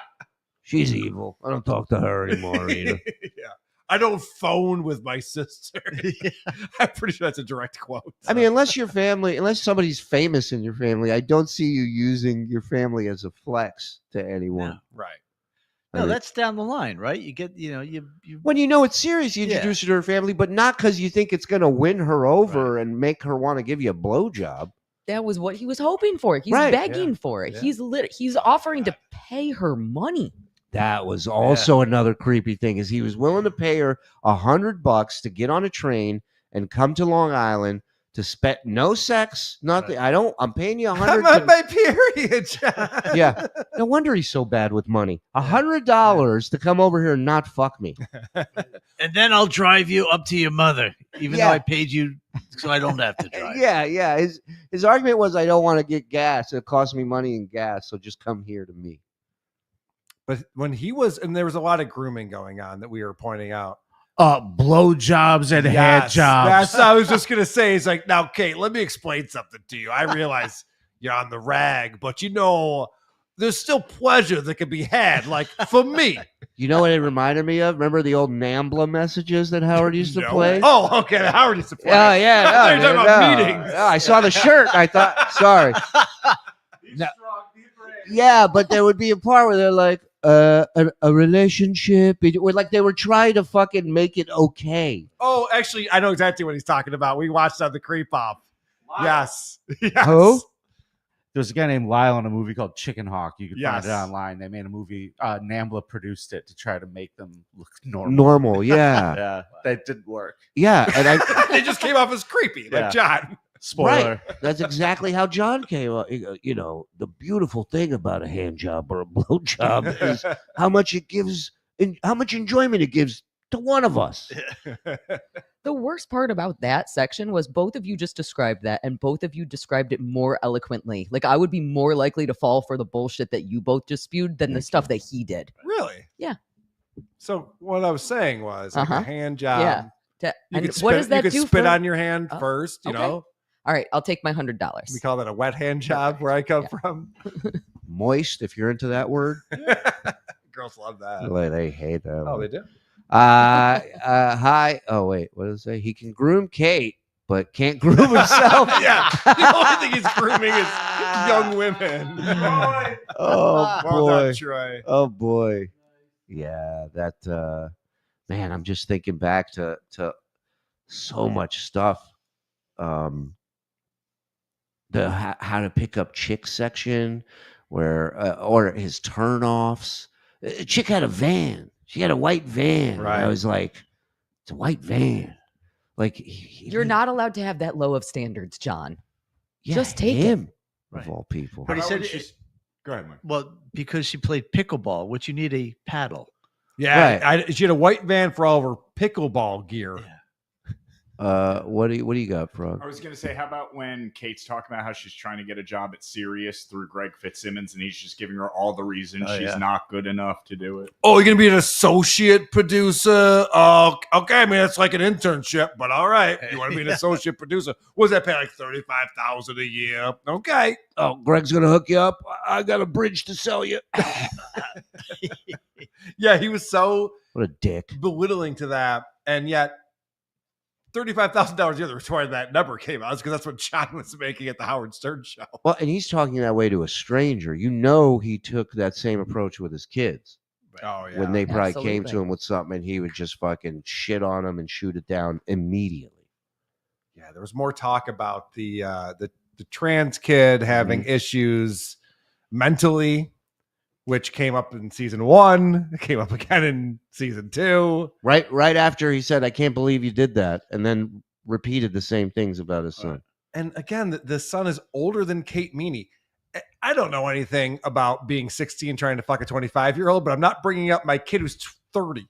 She's evil. I don't talk to her anymore either. Yeah. I don't phone with my sister. I'm pretty sure that's a direct quote. I mean, unless somebody's famous in your family, I don't see you using your family as a flex to anyone. right. I No, mean, that's down the line, right? You get, you when you know it's serious, you Yeah. introduce her to her family, but not because you think it's going to win her over and make her want to give you a blowjob. That was what he was hoping for. He's Right. begging for it. Yeah. He's offering to pay her money. That was also another creepy thing, is he was willing to pay her $100 to get on a train and come to Long Island to spend no sex, nothing. I'm paying you I'm $100. on my period, John. Yeah. No wonder he's so bad with money. $100 to come over here and not fuck me. and then I'll drive you up to your mother, even though I paid you so I don't have to drive. Yeah. His argument was, I don't want to get gas. It costs me money in gas, so just come here to me. But when he was, and there was a lot of grooming going on that we were pointing out. Blow jobs and hand jobs. That's I was just gonna say. It's like, now, Kate, let me explain something to you. I realize you're on the rag, but there's still pleasure that can be had. Like for me. You know what it reminded me of? Remember the old NAMBLA messages that Howard used to play? Oh, okay. Howard used to play. Oh, yeah. I thought you were talking about meetings. No, I saw the shirt. I thought, sorry. Yeah, but there would be a part where they're like, a relationship, or like they were trying to fucking make it okay. Oh, actually, I know exactly what he's talking about. We watched on the Creep Off. Yes. Who? There's a guy named Lyle in a movie called Chicken Hawk. You can find Yes. it online. They made a movie. NAMBLA produced it to try to make them look normal. Normal, yeah. Yeah, that didn't work. Yeah, and They just came off as creepy, like Yeah. John. Spoiler. Right. That's exactly how John came up. You know, the beautiful thing about a hand job or a blow job is how much it gives and how much enjoyment it gives to one of us. The worst part about that section was both of you just described that, and both of you described it more eloquently. Like, I would be more likely to fall for the bullshit that you both just spewed than the stuff that he did. Really? Yeah. So what I was saying was like a hand job. Yeah. You And could spit, what does that you could do spit for- on your hand Oh, first, you okay. know? All right, I'll take my $100. We call that a wet hand job where I come from. Moist, if you're into that word. Girls love that. They hate that. Oh, word. they do? Hi. Oh, wait. What does it say? He can groom Kate, but can't groom himself. Yeah. The only thing he's grooming is young women. Oh, Well boy. done, Troy. Oh, boy. Yeah, that, man, I'm just thinking back to so much stuff. The how to pick up chick section, where or his turnoffs. Chick had a van. She had a white van. Right. I was like, it's a white van. Like You're not allowed to have that low of standards, John. yeah, just take it. him Right. of all people. But he How said, would she- Go ahead, Mike. well, because she played pickleball, which you need a paddle. Yeah. She had a white van for all of her pickleball gear. Yeah. What do you got, Frog? I was going to say, how about when Kate's talking about how she's trying to get a job at Sirius through Greg Fitzsimmons, and he's just giving her all the reasons Oh, she's yeah. not good enough to do it. Oh, you're going to be an associate producer? Okay. I mean, it's like an internship, but all right. You want to be an associate producer? What does that pay? Like $35,000 a year. Okay. Oh, Greg's gonna hook you up. I got a bridge to sell you. Yeah, he was so What a dick. belittling to that. And yet, $35,000 a year, that's why that number came out. It's because that's what John was making at the Howard Stern show. Well, and he's talking that way to a stranger. You know, he took that same approach with his kids Oh, yeah. when they probably came to Absolutely. him with something, and he would just fucking shit on them and shoot it down immediately. there was more talk about the trans kid having issues mentally, which came up in season 1, it came up again in season 2. Right after he said, "I can't believe you did that," and then repeated the same things about his son. And again, the son is older than Kate Meany. I don't know anything about being 16 trying to fuck a 25-year-old, but I'm not bringing up my kid who's 30.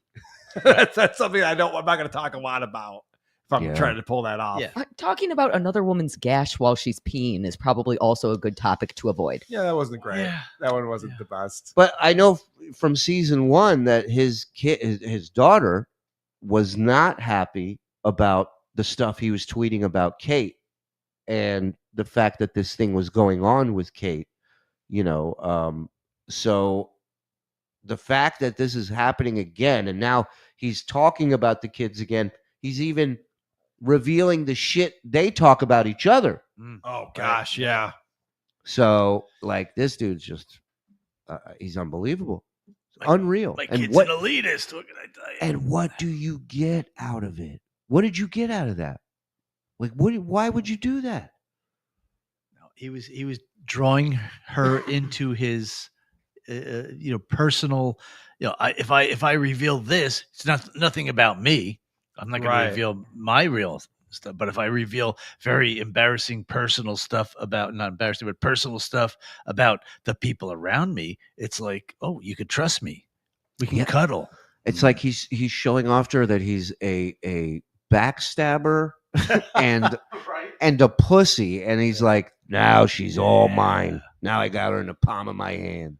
That's something I'm not going to talk a lot about if I'm trying to pull that off. Yeah. Talking about another woman's gash while she's peeing is probably also a good topic to avoid. Yeah, that wasn't great. Yeah. That one wasn't the best. But I know from season 1 that his daughter was not happy about the stuff he was tweeting about Kate and the fact that this thing was going on with Kate, so the fact that this is happening again, and now he's talking about the kids again, he's even revealing the shit they talk about each other. Oh gosh, yeah. So like this dude's just he's unbelievable. Unreal. My And kid's what an elitist. What can I tell you? and what do you get out of it? What did you get out of that? Like why would you do that? He was drawing her into his personal, if I reveal this, it's nothing about me. I'm not going to reveal my real stuff. But if I reveal very embarrassing personal stuff about, not embarrassing, but personal stuff about the people around me, it's like, oh, you could trust me. We can cuddle. It's like he's showing off to her that he's a backstabber and a pussy, and he's like, now she's all mine. Now I got her in the palm of my hand.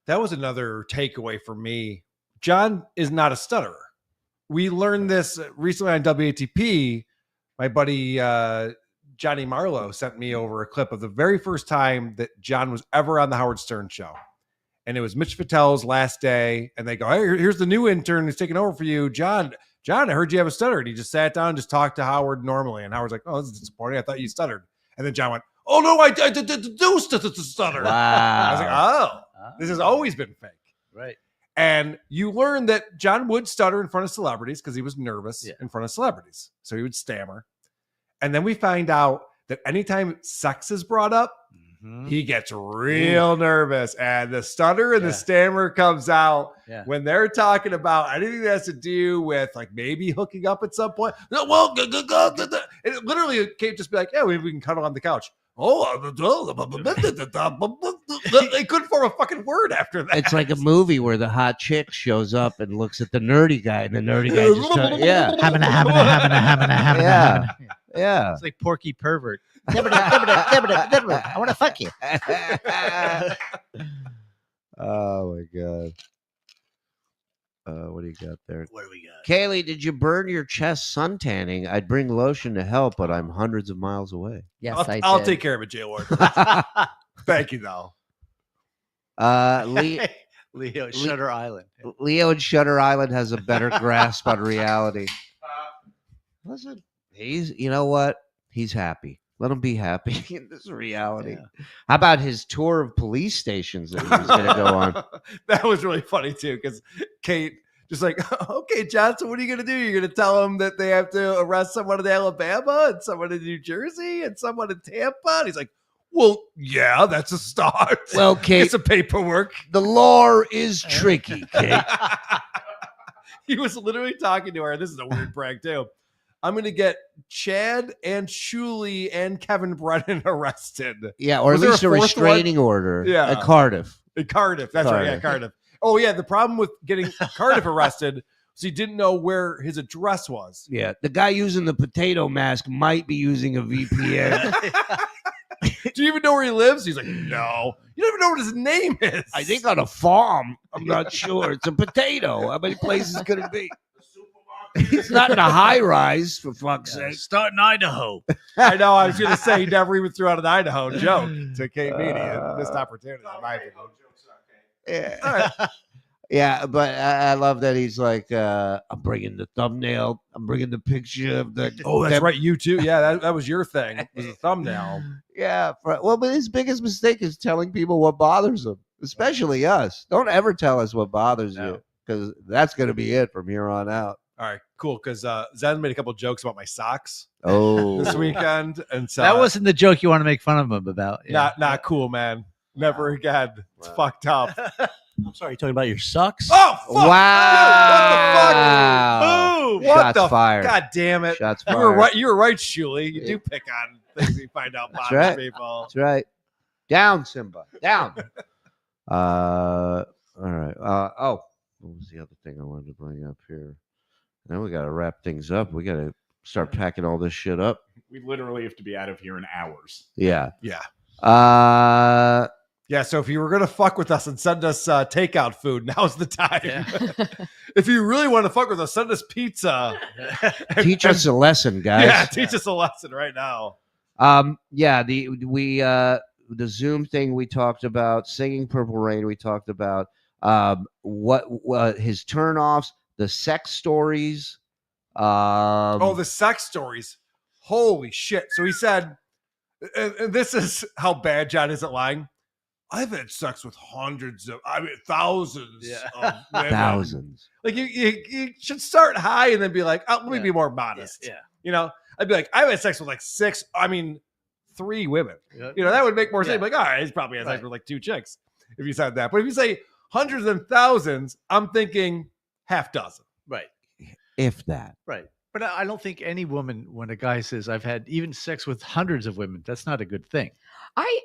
That was another takeaway for me. John is not a stutterer. We learned this recently on WATP. My buddy Johnny Marlowe sent me over a clip of the very first time that John was ever on the Howard Stern show. And it was Mitch Patel's last day. And they go, hey, here's the new intern who's taking over for you. John, I heard you have a stutter. And he just sat down and just talked to Howard normally. And Howard's like, oh, this is disappointing. I thought you stuttered. And then John went, oh, no, I do stutter. Wow. I was like, oh, this has always been fake. Right. And you learn that John would stutter in front of celebrities because he was nervous in front of celebrities. So he would stammer. And then we find out that anytime sex is brought up, he gets real nervous. And the stutter and the stammer comes out when they're talking about anything that has to do with like maybe hooking up at some point. Well, it literally can't just be like, yeah, we can cuddle on the couch. They couldn't form a fucking word after that. It's like a movie where the hot chick shows up and looks at the nerdy guy, and the nerdy guy just yeah. It's like Porky Pervert. I want to fuck you. Oh my god. What do you got there? What do we got? Kaylee, did you burn your chest suntanning? I'd bring lotion to help, but I'm hundreds of miles away. Yes, I'll did. take care of it, jail warden. Thank you, though. Leo, Shutter Island. Leo in Shutter Island has a better grasp on reality. Listen, you know what? He's happy. Let him be happy in this reality. Yeah. How about his tour of police stations that he was going to go on? That was really funny, too, because Kate just like, okay, Johnson, what are you going to do? You're going to tell them that they have to arrest someone in Alabama and someone in New Jersey and someone in Tampa? And he's like, well, yeah, that's a start. Well, Kate, it's some paperwork. The law is tricky, Kate. He was literally talking to her. This is a weird prank, too. I'm going to get Chad and Shuli and Kevin Brennan arrested. Yeah, or was at least a restraining order. Yeah. At Cardiff. In Cardiff. That's right. Yeah, Cardiff. Oh, yeah. The problem with getting Cardiff arrested was he didn't know where his address was. Yeah. The guy using the potato mask might be using a VPN. Do you even know where he lives? He's like, no. You don't even know what his name is. I think on a farm. I'm not sure. It's a potato. How many places could it be? He's not in a high rise, for fuck's sake. Start in Idaho. I know. I was going to say he never even threw out an Idaho joke to Kate Meany. Missed opportunity. Yeah. All right. Yeah, but I love that he's like, I'm bringing the thumbnail. I'm bringing the picture of the. Oh, that's right. You too. Yeah, that was your thing. It was a thumbnail. Yeah. Well, but his biggest mistake is telling people what bothers him, especially us. Don't ever tell us what bothers you, because that's going to be it from here on out. All right, cool. Because Zen made a couple jokes about my socks Oh, this weekend, and so That wasn't the joke you want to make fun of him about. Yeah. not cool, man. Never again. It's Wow. fucked up. I'm sorry, you're talking about your sucks? Oh, fuck, Wow. dude, what the fuck? Boom! What Shots the fired. God damn it! Shots You fired. were right. You were right, Shuli. You do pick on things you find out That's about right. people. That's right. Down, Simba. Down. All right. What was the other thing I wanted to bring up here? Now we got to wrap things up. We got to start packing all this shit up. We literally have to be out of here in hours. Yeah. Yeah. Yeah. So if you were gonna fuck with us and send us takeout food, now's the time. If you really want to fuck with us, send us pizza. Teach us a lesson, guys. Yeah, teach us a lesson right now. Yeah. The Zoom thing we talked about, singing Purple Rain. We talked about what his turnoffs, the sex stories. The sex stories. Holy shit! So he said, and this is how bad John is at lying. I've had sex with thousands of women. thousands. Like you should start high and then be like, oh, let me be more modest. Yeah. You know, I'd be like, I've had sex with like 3 women. Yeah. You know, that would make more sense. Yeah. Like, all right, he's probably had sex Right. with like 2 chicks if you said that. But if you say hundreds and thousands, I'm thinking half dozen. Right. If that. Right. But I don't think any woman, when a guy says, I've had even sex with hundreds of women, that's not a good thing.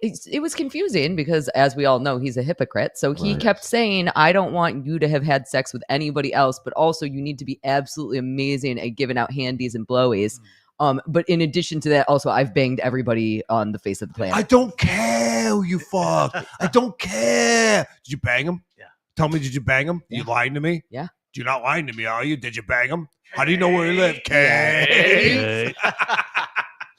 It was confusing because, as we all know, he's a hypocrite. So he Right. kept saying, I don't want you to have had sex with anybody else, but also you need to be absolutely amazing at giving out handies and blowies. But in addition to that, also, I've banged everybody on the face of the planet. I don't care who you fuck. I don't care. Did you bang him? Yeah. Tell me, did you bang him? You lying to me? Yeah. You're not lying to me, are you? Did you bang him? How do you know where he lived? Kate?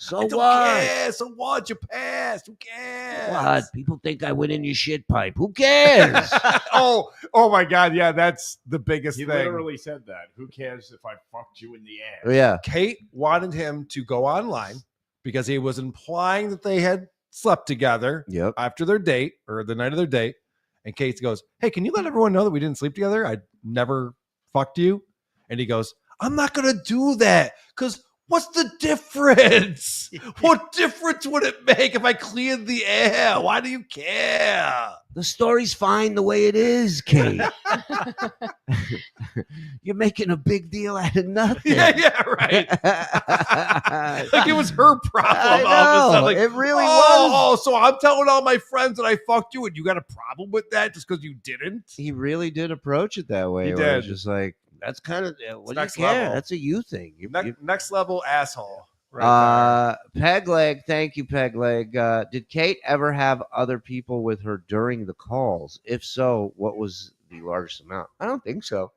So I don't what? care. So what? You passed. Who cares? What? People think I went in your shit pipe. Who cares? oh my God. Yeah, that's the biggest He thing. literally said that. Who cares if I fucked you in the ass? Yeah. Kate wanted him to go online because he was implying that they had slept together Yep. after their date or the night of their date. And Kate goes, hey, can you let everyone know that we didn't sleep together? I never fucked you. And he goes, I'm not going to do that because what's the difference? What difference would it make if I cleared the air? Why do you care? The story's fine the way it is, Kate. You're making a big deal out of nothing. Yeah, right. Like it was her problem. I all of a sudden. know. Like, It really oh, was. so I'm telling all my friends that I fucked you and you got a problem with that just because you didn't? He really did approach it that way. He where it's did. just like, that's kind of what do you next care? level. That's a you thing. You, Next level asshole. Right Pegleg, thank you, Pegleg. Did Kate ever have other people with her during the calls? If so, what was the largest amount? I don't think so.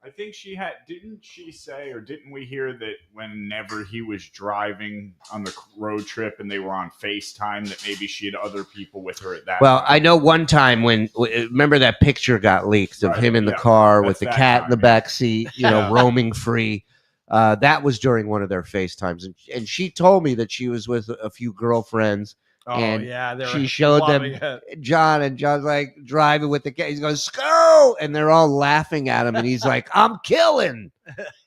I think she had. Didn't she say, or didn't we hear that whenever he was driving on the road trip and they were on FaceTime, that maybe she had other people with her at that Well, time? I know one time when remember that picture got leaked of Right, him in the yeah, car that's with the that cat in the time, back seat, roaming free. That was during one of their FaceTimes, and she told me that she was with a few girlfriends. Oh, And yeah. They she were showed them loving it. John, and John's like driving with the cat. He's going, "Go!" And they're all laughing at him, and he's like, "I'm killing."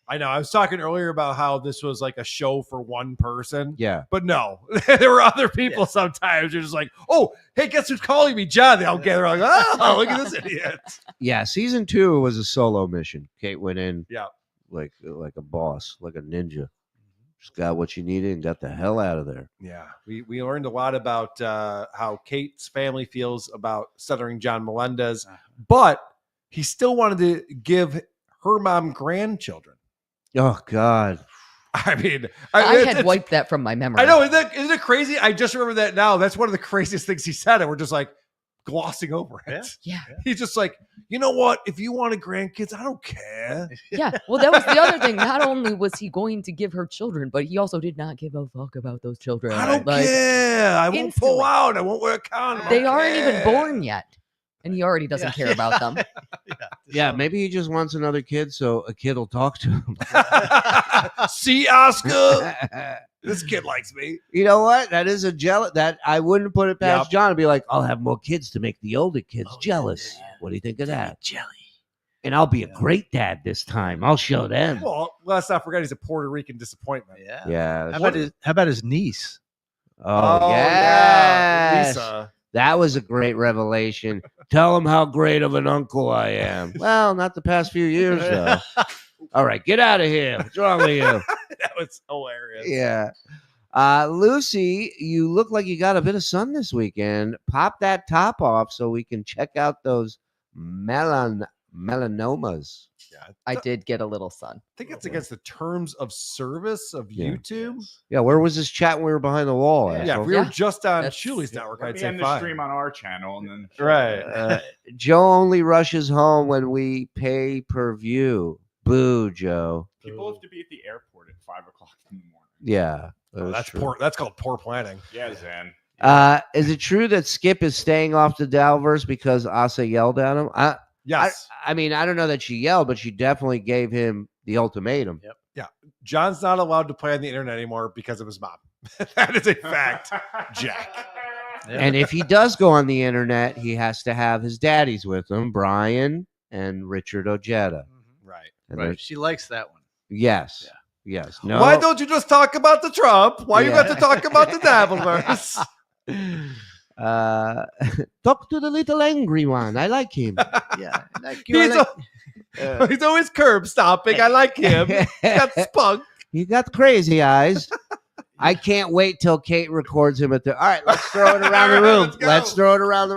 I know. I was talking earlier about how this was like a show for one person. Yeah. But no, there were other people sometimes. You're just like, oh, hey, guess who's calling me? John. They all gather like, oh, look at this idiot. Yeah, season 2 was a solo mission. Kate went in, Yeah. like a boss, like a ninja. Just got what you needed and got the hell out of there. Yeah. We learned a lot about how Kate's family feels about stuttering John Melendez, but he still wanted to give her mom grandchildren. Oh God. I mean, I had wiped that from my memory. I know. Isn't it crazy? I just remember that now. That's one of the craziest things he said, and we're just like glossing over it. Yeah. He's just like, you know what? If you wanted grandkids, I don't care. Yeah. Well, that was the other thing. Not only was he going to give her children, but he also did not give a fuck about those children. I don't care. I won't instantly. pull out. I won't wear a condom. I They don't aren't even care. born yet. And he already doesn't care about them. Yeah, maybe he just wants another kid so a kid will talk to him. See, Oscar? This kid likes me. You know what? That is a jealous. That I wouldn't put it past Yep. John to be like, I'll have more kids to make the older kids jealous. What do you think of that? Jelly. and I'll be a great dad this time. I'll show them. Well, let's not forget he's a Puerto Rican disappointment. Yeah. Yeah. How about his niece? Oh, yeah, yes. Lisa. That was a great revelation. Tell him how great of an uncle I am. Well, not the past few years, though. All right, get out of here. What's wrong with you? That was hilarious. Yeah. Lucy, you look like you got a bit of sun this weekend. Pop that top off so we can check out those melanomas. I did get a little sun. I think it's against the terms of service of YouTube. Yeah, where was this chat when we were behind the wall? Yeah, asshole? if we were Yeah. just on That's- Shuli's network, Let I'd me say end the fine. stream on our channel, and then Right. Joe only rushes home when we pay per view. Boo, Joe. people have to be at the airport at 5:00 in the morning. Yeah. Oh, that's true. poor. That's called poor planning. Yeah, Zan. Is it true that Skip is staying off the Dabbleverse because Asa yelled at him? Yes. I mean, I don't know that she yelled, but she definitely gave him the ultimatum. John's not allowed to play on the internet anymore because of his mom. That is a fact, Jack. And if he does go on the internet, he has to have his daddies with him, Brian and Richard Ojeda. Right. And Right. She likes that one. yes. Yeah. Yes. No. Why don't you just talk about the Trump? Why you Yeah. got to talk about the Dabbleverse? Talk to the little angry one. I like him. Yeah. Like you He's, he's always curb stomping. I like him. He's got spunk. You got crazy eyes. I can't wait till Kate records him at the. All right, let's throw it around the All right, room. let's go. Let's throw it around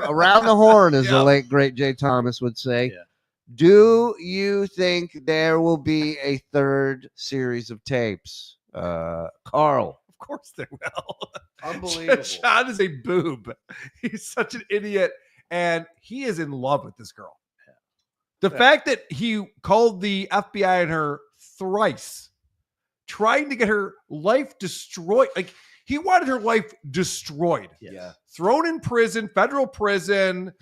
the horn, as the Yep. late great Jay Thomas would say. Yeah. Do you think there will be a third series of tapes, Carl? Of course they will. Unbelievable. John is a boob. He's such an idiot. And he is in love with this girl. The fact that he called the FBI on her thrice, trying to get her life destroyed. Like, he wanted her life destroyed. Yeah. Thrown in prison, federal prison.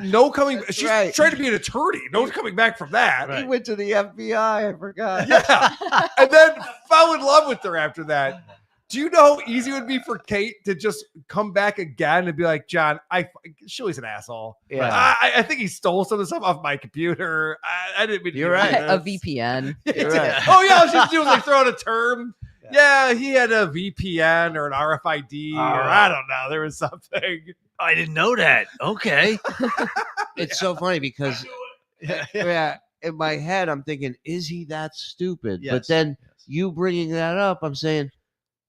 No coming. That's She's right. trying to be an attorney. No coming back from that. He went to the FBI. I forgot. Yeah. And then fell in love with her after that. Do you know how easy it would be for Kate to just come back again and be like, John, Shuli's an asshole. Yeah. I think he stole some of the stuff off my computer. I didn't mean to You're do right. A this." VPN. You're right. Oh, yeah, all she was doing was like throw out a term. Yeah, he had a VPN or an RFID or I don't know. There was something. I didn't know that. Okay. It's so funny because in my head I'm thinking, is he that stupid? But Yes. then you bringing that up, I'm saying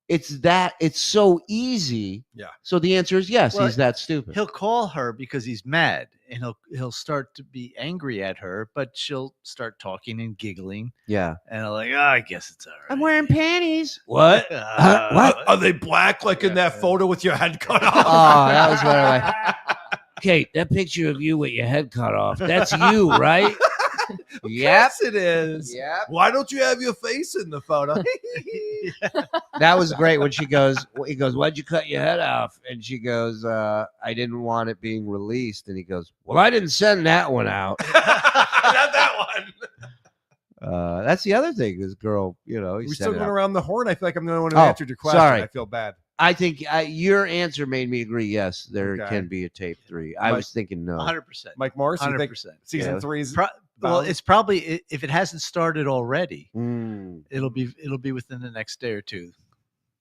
it's so easy. Yeah. So the answer is yes, Well, he's that stupid. He'll call her because he's mad, and he'll start to be angry at her, but she'll start talking and giggling, Yeah. and I'm like, I guess it's all right. I'm wearing panties. What? What? Are they black like in that photo with your head cut off? Oh, that was what Kate, that picture of you with your head cut off, that's you, right? Yep. Yes, it is. Yep. Why don't you have your face in the photo? That was great when he goes, why'd you cut your head off? And she goes, I didn't want it being released. And he goes, well, I didn't send that one out. Not that one. That's the other thing. This girl, he We're sent still it going out. around the horn. I feel like I'm the only one who Oh, answered your question. sorry. I feel bad. I think your answer made me agree. Yes, there Okay. can be a tape 3. I Mike- was thinking no. 100%. Mike Morris, you think 100%. season Yeah. 3 is Well, it's probably if it hasn't started already, Mm. it'll be within the next day or two.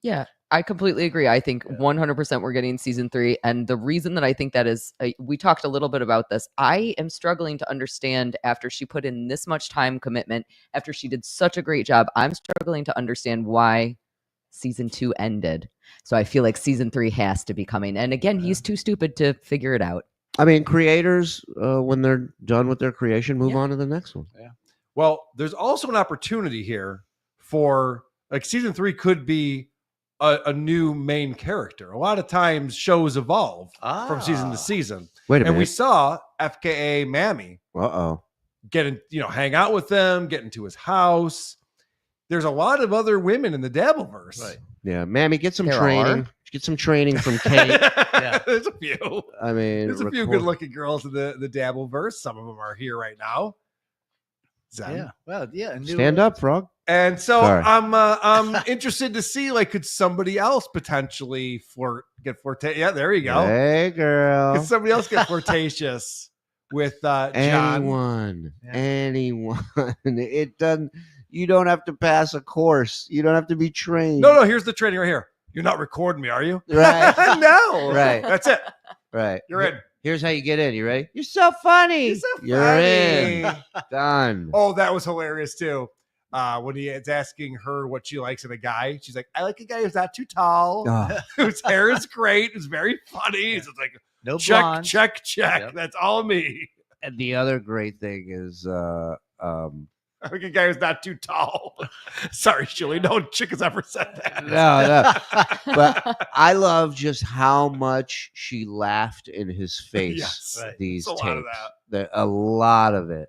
Yeah, I completely agree. I think 100% we're getting season 3. And the reason that I think that is, we talked a little bit about this. I am struggling to understand after she put in this much time commitment, after she did such a great job, I'm struggling to understand why season 2 ended. So I feel like season 3 has to be coming. And again, he's too stupid to figure it out. I mean, creators, when they're done with their creation, move Yeah. on to the next one. Well, there's also an opportunity here for like season 3 could be a new main character. A lot of times shows evolve from season to season. Wait a And we minute. saw FKA Mammy Uh-oh. hang out with them, get into his house. There's a lot of other women in the Dabbleverse. Right. Yeah, Mammy, get some There training. are. Get some training from Kate. There's a few. I mean, There's a few record- good-looking girls in the Dabbleverse. Some of them are here right now. Zen. Yeah. Well, yeah. and Stand up, frog. And so Sorry. I'm interested to see, like, could somebody else potentially get flirtatious? Yeah, there you go. Hey, girl. Could somebody else get flirtatious with John. Anyone. It doesn't. You don't have to pass a course. You don't have to be trained. No, here's the training right here. You're not recording me, are you? Right. No. Right. That's it. Right. You're in. Here's how you get in. You ready? You're so funny. You're in. Done. Oh, that was hilarious too. When he is asking her what she likes in a guy, she's like, "I like a guy who's not too tall, Oh. whose hair is great, who's very funny." It's like, No check, blondes. check. Yep. That's all me. And the other great thing is I like a guy who's not too tall. Sorry, Shuli. No chick has ever said that. no. But I love just how much she laughed in his face. Yes. Right. These It's a tapes. lot of that. A lot of it.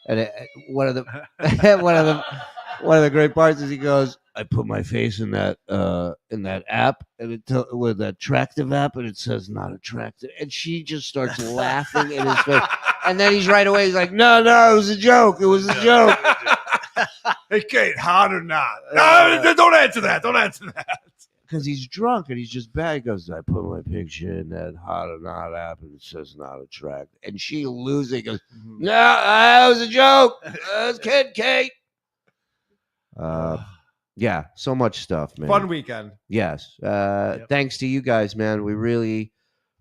And one of the one of the great parts is he goes, "I put my face in that app, and with that attractive app, and it says not attractive." And she just starts laughing in his face. And then he's right away. He's like, "No, it was a joke. It was a joke." Hey, Kate, hot or not? No, don't answer that. Don't answer that. Because he's drunk and he's just bad. He goes, "I put my picture in that hot or not app, and it says not attractive." And she losing goes, "No, that was a joke. That was Kate." Yeah, so much stuff, man. Fun weekend. Yes. Thanks to you guys, man. We really,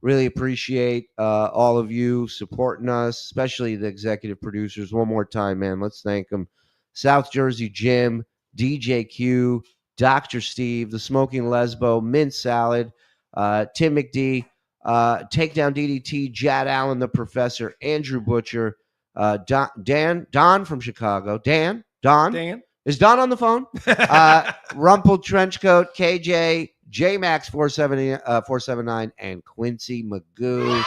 really appreciate all of you supporting us, especially the executive producers. One more time, man. Let's thank them. South Jersey Jim, DJ Q, Dr. Steve, The Smoking Lesbo, Mint Salad, Tim McD, Takedown DDT, Jad Allen, The Professor, Andrew Butcher, Don from Chicago. Don? Is Don on the phone? Rumpled Trenchcoat, KJ, JMax 479, and Quincy Magoo.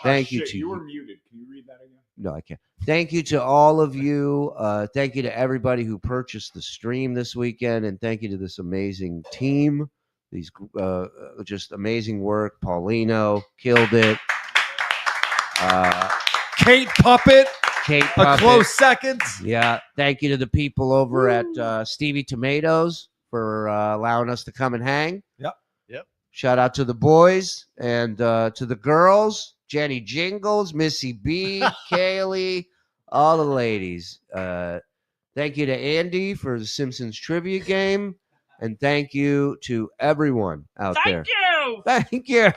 Thank you to You were muted. Can you read that again? No, I can't. Thank you to all of you. Thank you to everybody who purchased the stream this weekend, and thank you to this amazing team. These just amazing work. Paulino killed it. Kate Puppet. Kate A Puppet. close second. Yeah. Thank you to the people over at Stevie Tomatoes for allowing us to come and hang. Yep. Shout out to the boys and to the girls. Jenny Jingles, Missy B, Kaylee, all the ladies. Thank you to Andy for the Simpsons trivia game. And thank you to everyone out there. Thank you.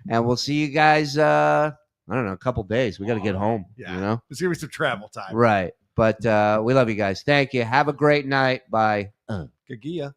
And we'll see you guys, I don't know, a couple days. We got to get home, Yeah. you know? There's going to be some travel time. Right. But we love you guys. Thank you. Have a great night. Bye. Gagia.